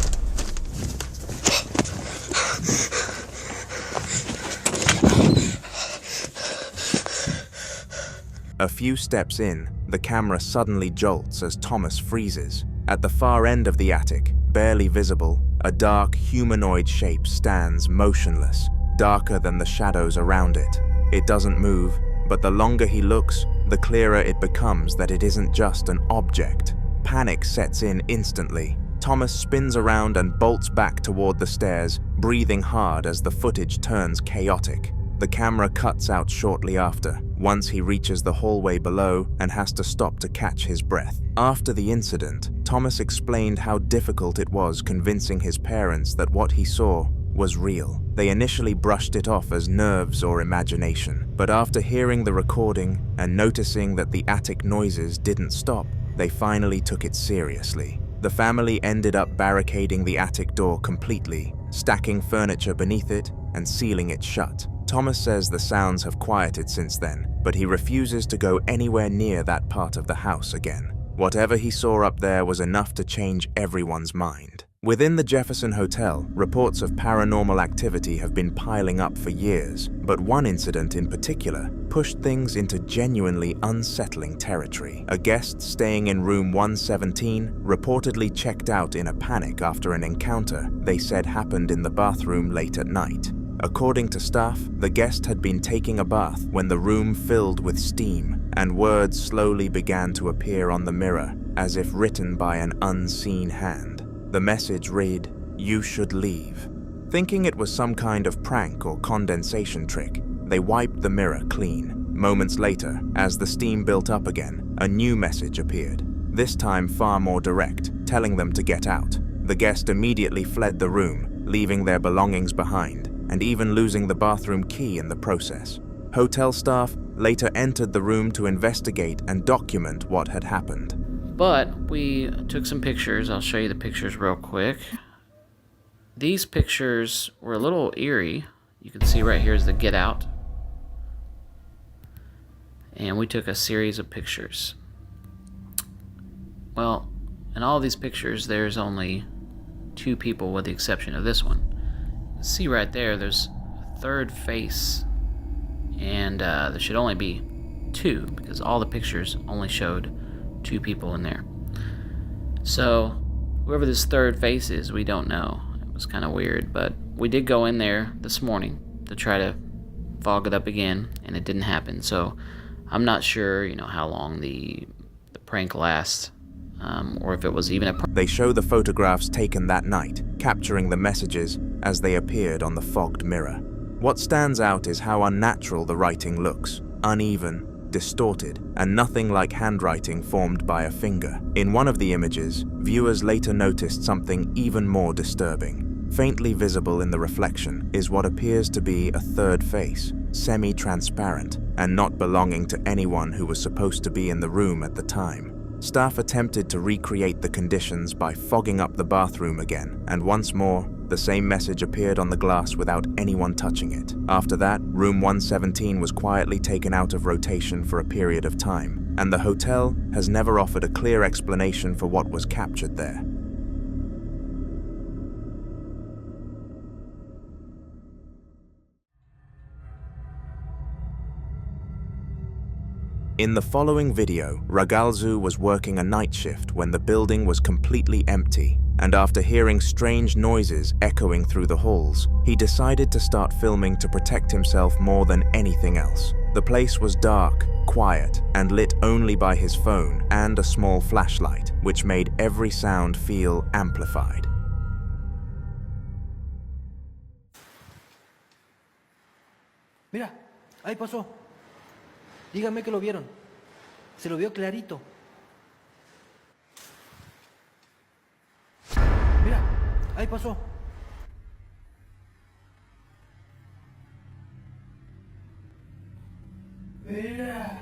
A few steps in, the camera suddenly jolts as Thomas freezes. At the far end of the attic, barely visible, a dark humanoid shape stands motionless, darker than the shadows around it. It doesn't move, but the longer he looks, the clearer it becomes that it isn't just an object. Panic sets in instantly. Thomas spins around and bolts back toward the stairs, breathing hard as the footage turns chaotic. The camera cuts out shortly after, once he reaches the hallway below and has to stop to catch his breath. After the incident, Thomas explained how difficult it was convincing his parents that what he saw was real. They initially brushed it off as nerves or imagination, but after hearing the recording and noticing that the attic noises didn't stop, they finally took it seriously. The family ended up barricading the attic door completely, stacking furniture beneath it and sealing it shut. Thomas says the sounds have quieted since then, but he refuses to go anywhere near that part of the house again. Whatever he saw up there was enough to change everyone's mind. Within the Jefferson Hotel, reports of paranormal activity have been piling up for years, but one incident in particular pushed things into genuinely unsettling territory. A guest staying in room 117 reportedly checked out in a panic after an encounter they said happened in the bathroom late at night. According to staff, the guest had been taking a bath when the room filled with steam, and words slowly began to appear on the mirror, as if written by an unseen hand. The message read, "You should leave." Thinking it was some kind of prank or condensation trick, they wiped the mirror clean. Moments later, as the steam built up again, a new message appeared, this time far more direct, telling them to get out. The guest immediately fled the room, leaving their belongings behind, and even losing the bathroom key in the process. Hotel staff later entered the room to investigate and document what had happened.
But we took some pictures. I'll show you the pictures real quick. These pictures were a little eerie. You can see right here is the get out. And we took a series of pictures. Well, in all these pictures, there's only 2 people with the exception of this one. You can see right there, there's a third face. And there should only be 2 because all the pictures only showed 2 people in there. So whoever this third face is, we don't know. It was kind of weird, but we did go in there this morning to try to fog it up again, and it didn't happen. So I'm not sure, how long the prank lasts, or if it was even a prank.
They show the photographs taken that night, capturing the messages as they appeared on the fogged mirror. What stands out is how unnatural the writing looks, uneven, distorted, and nothing like handwriting formed by a finger. In one of the images, viewers later noticed something even more disturbing. Faintly visible in the reflection is what appears to be a third face, semi-transparent, and not belonging to anyone who was supposed to be in the room at the time. Staff attempted to recreate the conditions by fogging up the bathroom again, and once more, the same message appeared on the glass without anyone touching it. After that, room 117 was quietly taken out of rotation for a period of time, and the hotel has never offered a clear explanation for what was captured there. In the following video, Ragalzu was working a night shift when the building was completely empty. and after hearing strange noises echoing through the halls, he decided to start filming to protect himself more than anything else. The place was dark, quiet, and lit only by his phone and a small flashlight, which made every sound feel amplified.
Mira, ahí pasó. Díganme que lo vieron. Se lo vio clarito. Mira, ahí pasó. Mira.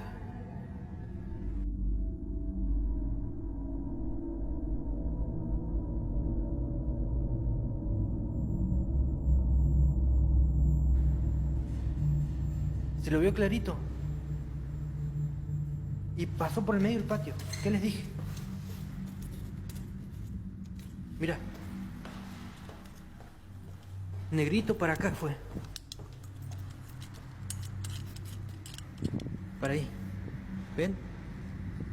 Se lo vio clarito. Y pasó por el medio del patio. ¿Qué les dije? Mira. Negrito para acá fue. Para ahí. ¿Ven?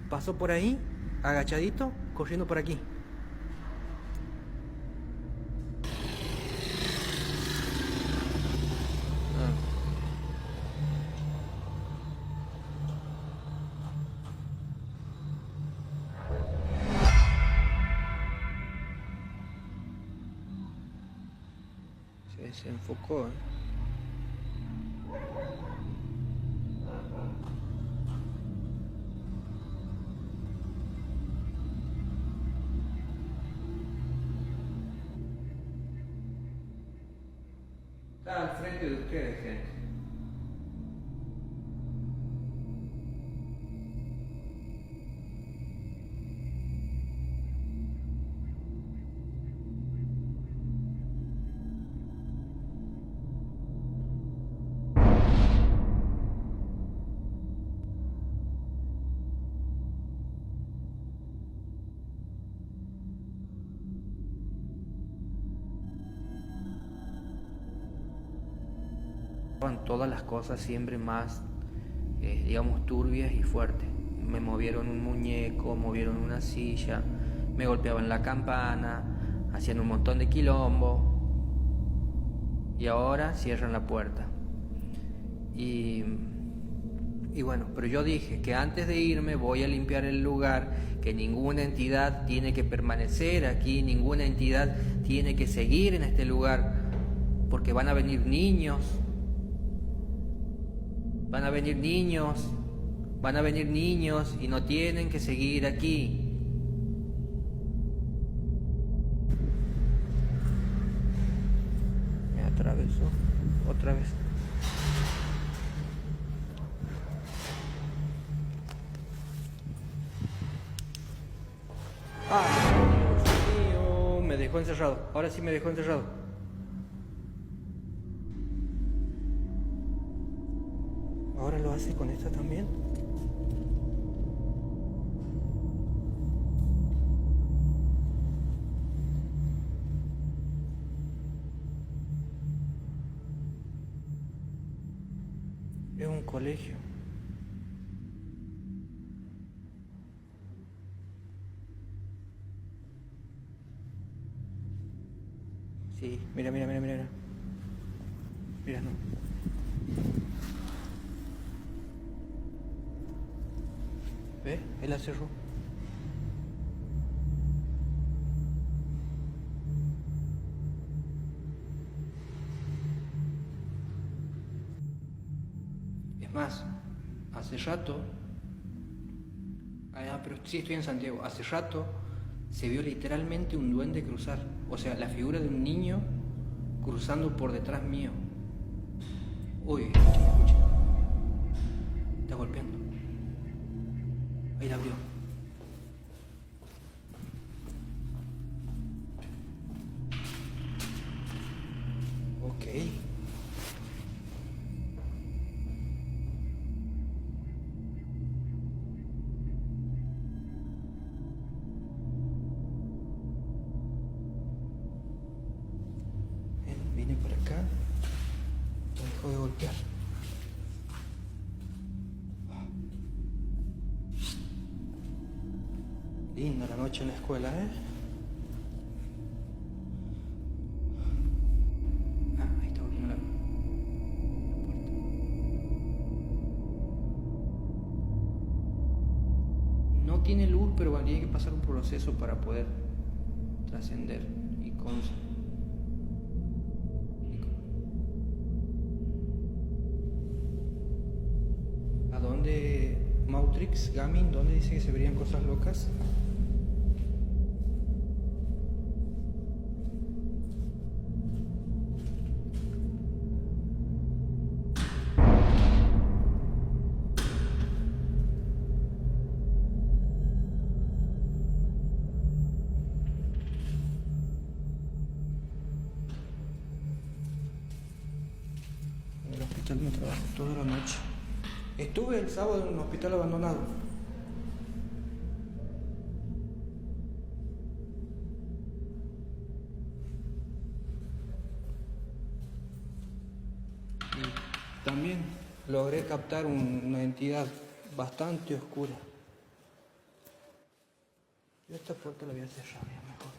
Pasó por ahí, agachadito, corriendo por aquí. Se enfocó, ¿eh? Está al frente de ustedes, gente. Todas las cosas siempre más, digamos, turbias y fuertes. Me movieron un muñeco, movieron una silla, me golpeaban la campana, hacían un montón de quilombo y ahora cierran la puerta. Y bueno, pero yo dije que antes de irme voy a limpiar el lugar, que ninguna entidad tiene que permanecer aquí, ninguna entidad tiene que seguir en este lugar, porque van a venir niños. Van a venir niños y no tienen que seguir aquí. Me atravesó otra vez. Dios mío, me dejó encerrado. Ahora sí me dejó encerrado. ¿Ahora lo hace con esta también? Es un colegio. Sí, mira. Mira, no. ¿Ve? Él la cerró. Es más, hace rato, pero sí estoy en Santiago, hace rato se vio literalmente un duende cruzar, o sea, la figura de un niño cruzando por detrás mío. Uy, escuchen. Está golpeando. Ahí la abrió. Ok. Vine por acá. Me dejó de golpear. Linda la noche en la escuela, ¿eh? no tiene luz, pero tiene que pasar un proceso para poder trascender y ¿A dónde Mautrix, Gamin, dónde dice que se verían cosas locas? En el hospital me trabajo toda la noche. Estuve el sábado en un hospital abandonado. Y también logré captar una entidad bastante oscura. Yo esta puerta la voy a cerrar ya mejor.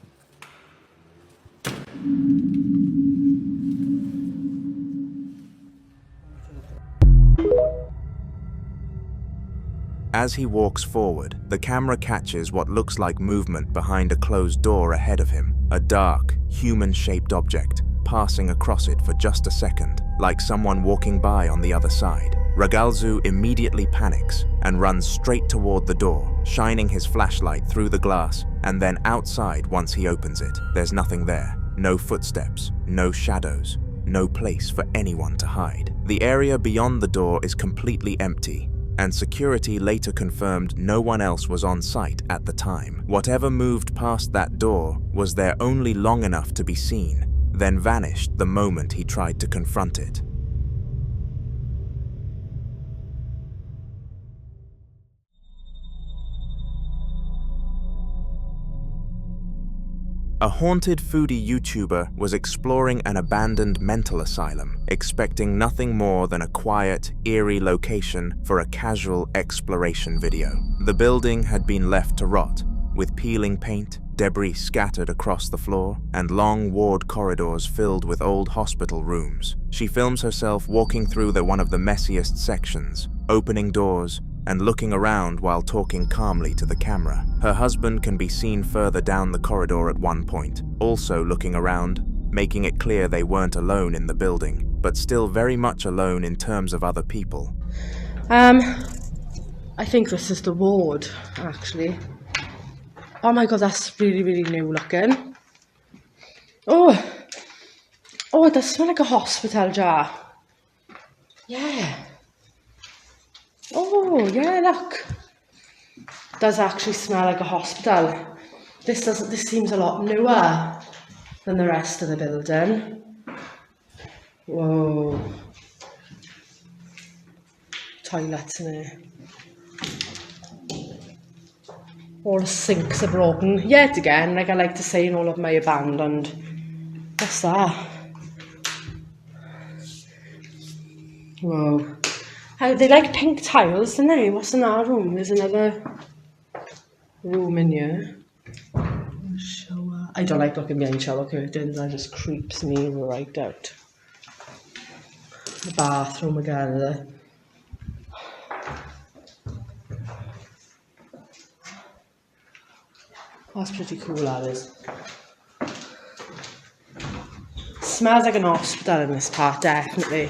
As he walks forward, the camera catches what looks like movement behind a closed door ahead of him, a dark, human-shaped object, passing across it for just a second, like someone walking by on the other side. Ragalzu immediately panics and runs straight toward the door, shining his flashlight through the glass, and then outside once he opens it. There's nothing there. No footsteps, no shadows, no place for anyone to hide. The area beyond the door is completely empty, and security later confirmed no one else was on site at the time. Whatever moved past that door was there only long enough to be seen, then vanished the moment he tried to confront it. A haunted foodie YouTuber was exploring an abandoned mental asylum, expecting nothing more than a quiet, eerie location for a casual exploration video. The building had been left to rot, with peeling paint, debris scattered across the floor, and long ward corridors filled with old hospital rooms. She films herself walking through one of the messiest sections, opening doors, and looking around while talking calmly to the camera. Her husband can be seen further down the corridor at one point, also looking around, making it clear they weren't alone in the building, but still very much alone in terms of other people.
I think this is the ward, actually. Oh my god, that's really, really new looking. Oh, it does smell like a hospital jar. Yeah. Oh, yeah, look. Does actually smell like a hospital. This seems a lot newer than the rest of the building. Whoa. Toilets in here. All the sinks are broken. Yet again, like I like to say in all of my abandoned. What's that? Whoa. They like pink tiles, don't they? What's in our room? There's another room in here. Shower. I don't like looking behind shower curtains. That just creeps me right out. The bathroom again there. That's pretty cool, that is. Smells like an hospital in this part, definitely.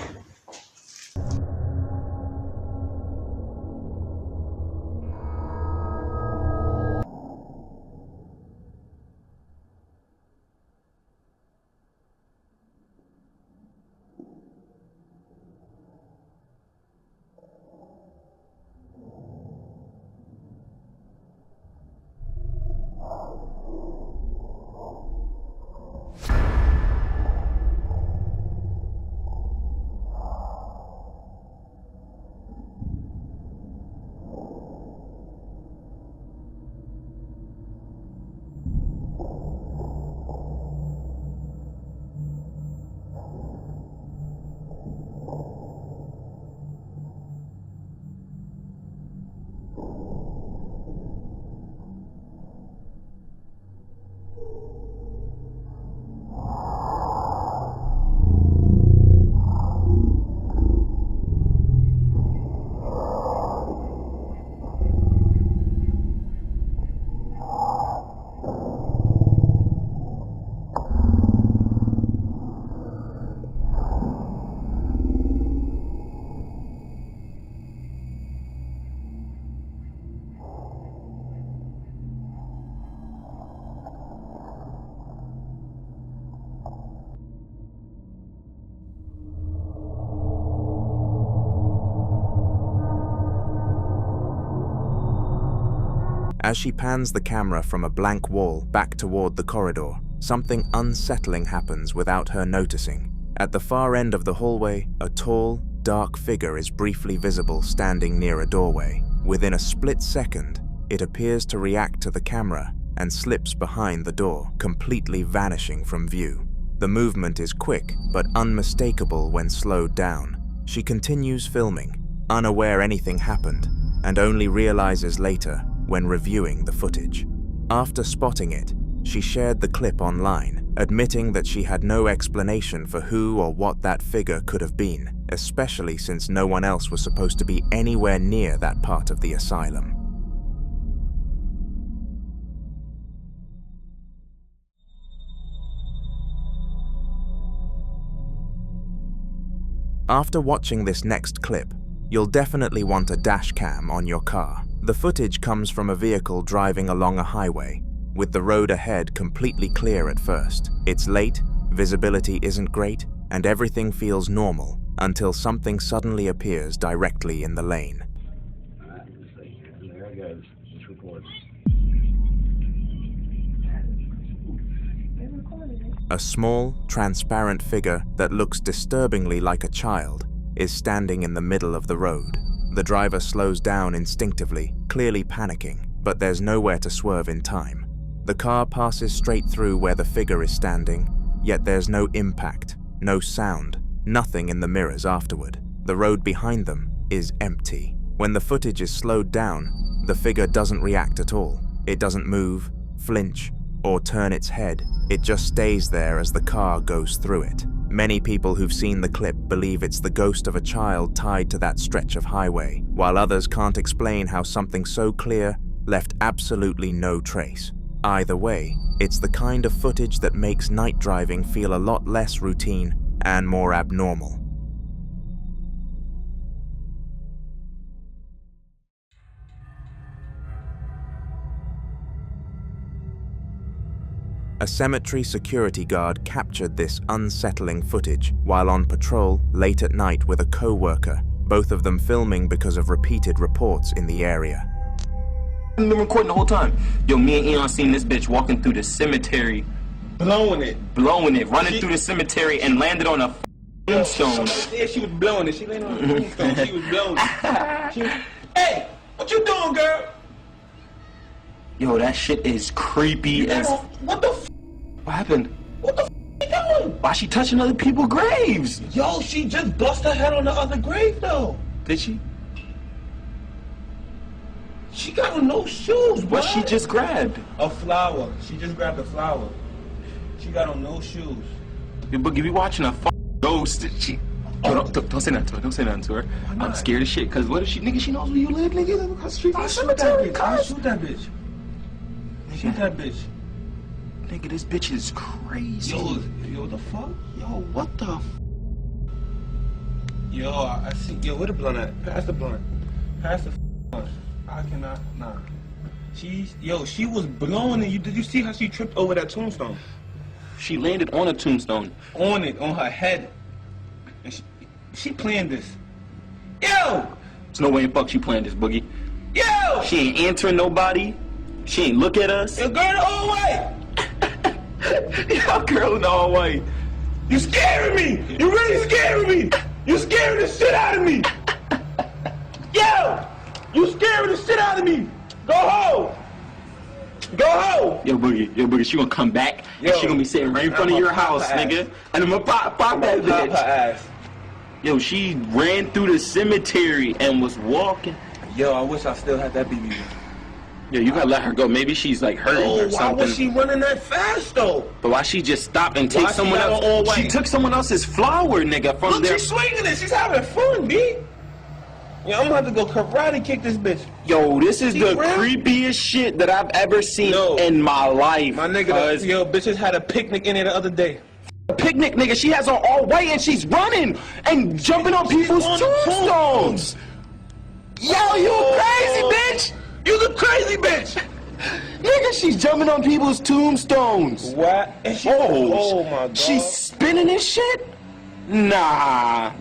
As she pans the camera from a blank wall back toward the corridor, something unsettling happens without her noticing. At the far end of the hallway, a tall, dark figure is briefly visible standing near a doorway. Within a split second, it appears to react to the camera and slips behind the door, completely vanishing from view. The movement is quick but unmistakable when slowed down. She continues filming, unaware anything happened, and only realizes later when reviewing the footage. After spotting it, she shared the clip online, admitting that she had no explanation for who or what that figure could have been, especially since no one else was supposed to be anywhere near that part of the asylum. After watching this next clip, you'll definitely want a dash cam on your car. The footage comes from a vehicle driving along a highway, with the road ahead completely clear at first. It's late, visibility isn't great, and everything feels normal until something suddenly appears directly in the lane. A small, transparent figure that looks disturbingly like a child is standing in the middle of the road. The driver slows down instinctively, clearly panicking, but there's nowhere to swerve in time. The car passes straight through where the figure is standing, yet there's no impact, no sound, nothing in the mirrors afterward. The road behind them is empty. When the footage is slowed down, the figure doesn't react at all. It doesn't move, flinch, or turn its head. It just stays there as the car goes through it. Many people who've seen the clip believe it's the ghost of a child tied to that stretch of highway, while others can't explain how something so clear left absolutely no trace. Either way, it's the kind of footage that makes night driving feel a lot less routine and more abnormal. A cemetery security guard captured this unsettling footage while on patrol late at night with a co-worker, both of them filming because of repeated reports in the area.
I've been recording the whole time. Yo, me and Eon seen this bitch walking through the cemetery. Blowing it, running through the cemetery and landed on a tombstone.
Yeah, she was blowing it. She landed on a tombstone. She was blowing it. Hey, what you doing, girl?
Yo, that shit is creepy as...
What the f***?
What happened?
What the f*** you doing?
Why she touching other people's graves?
Yo, she just bust her head on the other grave, though.
Did she?
She got on no shoes,
What she just grabbed?
A flower. She just grabbed a flower. She got on no shoes.
Yo, Boogie, we watching a ghost. She... Yo, don't say that to her. Don't say that to her. I'm scared as shit. Cause what if she, nigga, she knows where you live, nigga? Live across the street from the cemetery.
I'll shoot that bitch. Shoot that bitch.
Nigga, this bitch is crazy.
Yo, the fuck?
Yo, what the f?
Yo, I see. Yo, where the blunt at? Pass the blunt. Pass the blunt. I cannot. Nah. She was blowing it. Did you see how she tripped over that tombstone?
She landed on a tombstone.
On it, on her head. And she planned this. Yo!
There's no way in fuck she planned this, Boogie.
Yo!
She ain't answering nobody. She ain't look at us.
Yo, girl, the whole way!
Yo, girl, the whole way.
You scaring me! You really scaring me! You scaring the shit out of me! Yo! You scaring the shit out of me! Go home! Go home!
Yo, Boogie, she gonna come back and she gonna be sitting right in front of your house, nigga. And I'm gonna pop that bitch.
Her ass.
Yo, she ran through the cemetery and was walking.
Yo, I wish I still had that BB.
Yo, you gotta let her go. Maybe she's like hurting or something.
Why was she running that fast though?
But why she just stopped and take someone else? She took someone else's flower, nigga, from
Look,
there.
she's swinging it. She's having fun, B. Yeah, I'm gonna have to go karate kick this bitch.
Yo, this is the creepiest shit that I've ever seen in my life.
My nigga, yo, bitches had a picnic in there the other day.
A picnic, nigga. She has on all white and she's running and jumping on people's tombstones. Yo, you crazy bitch!
You the crazy bitch!
Nigga, she's jumping on people's tombstones.
What? Oh my god.
She's spinning this shit? Nah.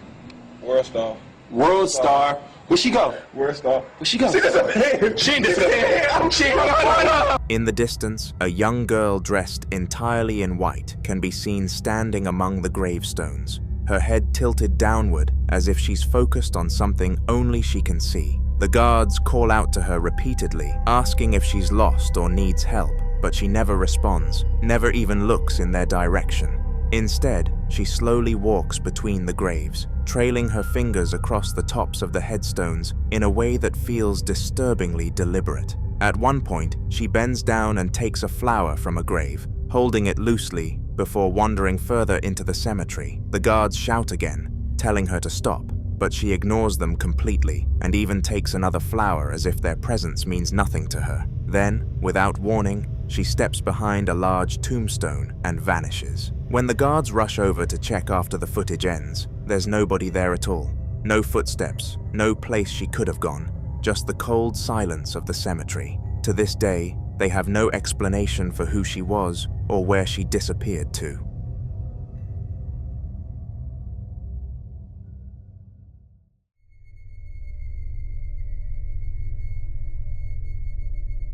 World star.
World star. Where'd she go?
Where's the?
Where'd she go?
She disappeared.
She disappeared.
In the distance, a young girl dressed entirely in white can be seen standing among the gravestones, her head tilted downward as if she's focused on something only she can see. The guards call out to her repeatedly, asking if she's lost or needs help, but she never responds, never even looks in their direction. Instead, she slowly walks between the graves, trailing her fingers across the tops of the headstones in a way that feels disturbingly deliberate. At one point, she bends down and takes a flower from a grave, holding it loosely before wandering further into the cemetery. The guards shout again, telling her to stop, but she ignores them completely and even takes another flower as if their presence means nothing to her. Then, without warning, she steps behind a large tombstone and vanishes. When the guards rush over to check after the footage ends, there's nobody there at all. No footsteps, no place she could have gone, just the cold silence of the cemetery. To this day, they have no explanation for who she was or where she disappeared to.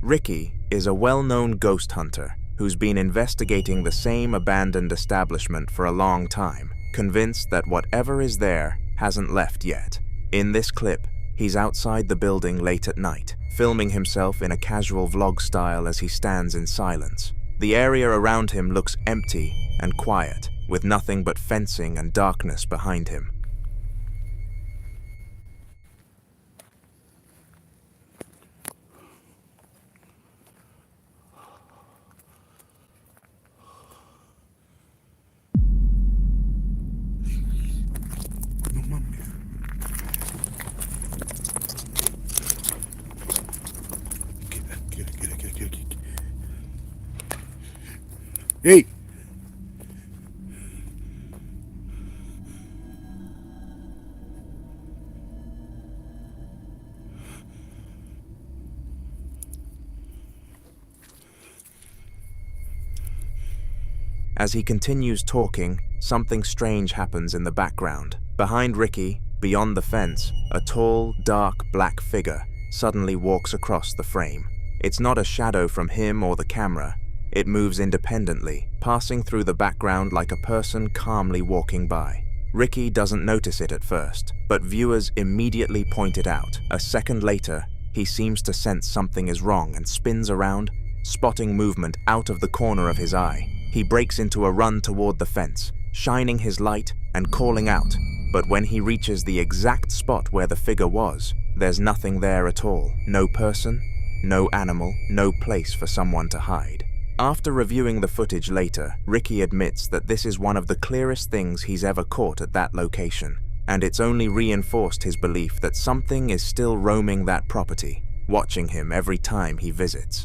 Ricky is a well-known ghost hunter who's been investigating the same abandoned establishment for a long time, convinced that whatever is there hasn't left yet. In this clip, he's outside the building late at night, filming himself in a casual vlog style as he stands in silence. The area around him looks empty and quiet, with nothing but fencing and darkness behind him.
Hey!
As he continues talking, something strange happens in the background. Behind Ricky, beyond the fence, a tall, dark, black figure suddenly walks across the frame. It's not a shadow from him or the camera. It moves independently, passing through the background like a person calmly walking by. Ricky doesn't notice it at first, but viewers immediately point it out. A second later, he seems to sense something is wrong and spins around, spotting movement out of the corner of his eye. He breaks into a run toward the fence, shining his light and calling out, but when he reaches the exact spot where the figure was, there's nothing there at all. No person, no animal, no place for someone to hide. After reviewing the footage later, Ricky admits that this is one of the clearest things he's ever caught at that location, and it's only reinforced his belief that something is still roaming that property, watching him every time he visits.